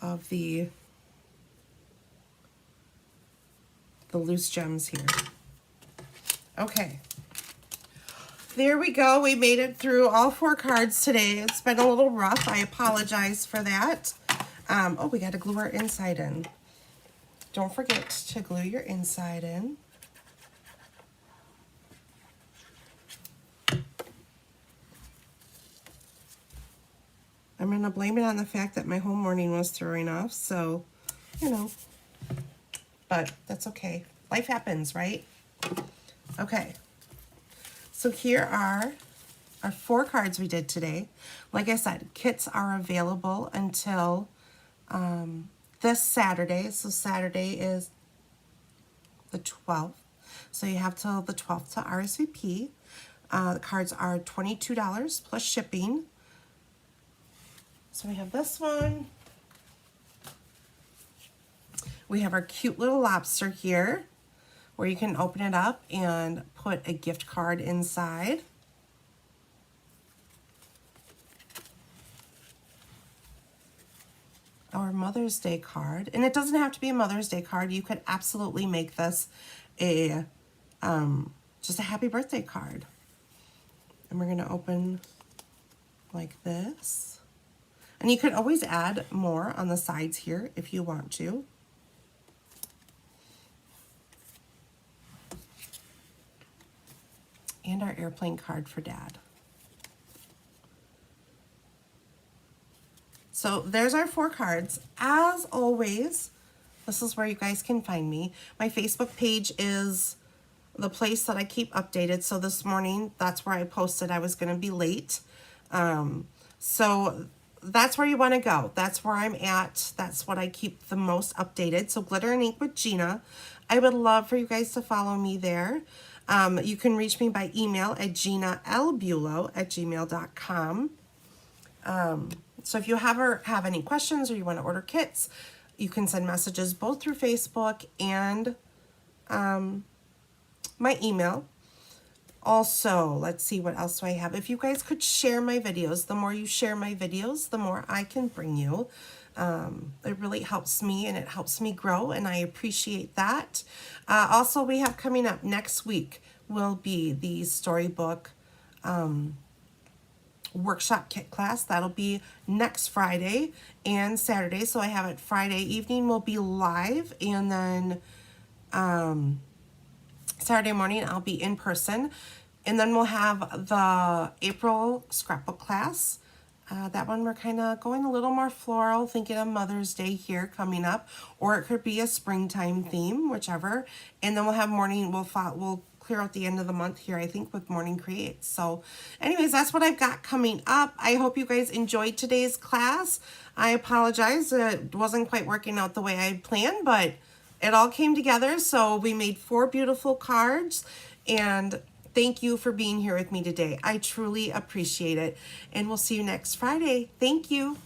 of the loose gems here. Okay, There we go. We made it through all 4 cards today. It's been a little rough. I apologize for that. Oh, we got to glue our inside in. Don't forget to glue your inside in. I'm going to blame it on the fact that my whole morning was throwing off, so, you know, but that's okay. Life happens, right? Okay, so here are our 4 cards we did today. Like I said, kits are available until this Saturday. So Saturday is the 12th. So you have till the 12th to RSVP. The cards are $22 plus shipping. So we have this one. We have our cute little lobster here, where you can open it up and put a gift card inside. Our Mother's Day card, and it doesn't have to be a Mother's Day card. You could absolutely make this a just a happy birthday card. And we're gonna open like this. And you could always add more on the sides here if you want to. And our airplane card for Dad. So there's our 4 cards. As always, this is where you guys can find me. My Facebook page is the place that I keep updated. So this morning, that's where I posted I was going to be late. So that's where you want to go. That's where I'm at. That's what I keep the most updated. So Glitter and Ink with Gina. I would love for you guys to follow me there. You can reach me by email at ginalbulo@gmail.com. So if you have any questions or you want to order kits, you can send messages both through Facebook and my email. Also, let's see, what else do I have? If you guys could share my videos, the more you share my videos, the more I can bring you. It really helps me and it helps me grow, and I appreciate that. Also, we have coming up next week will be the storybook workshop kit class. That'll be next Friday and Saturday. So I have it Friday evening will be live, and then Saturday morning I'll be in person. And then we'll have the April scrapbook class. That one we're kind of going a little more floral, thinking of Mother's Day here coming up, or it could be a springtime theme, whichever. And then we'll have morning, we'll clear out the end of the month here, I think, with morning creates. So anyways, that's what I've got coming up. I hope you guys enjoyed today's class. I apologize, it wasn't quite working out the way I planned, but it all came together. So we made 4 beautiful cards, and thank you for being here with me today. I truly appreciate it. And we'll see you next Friday. Thank you.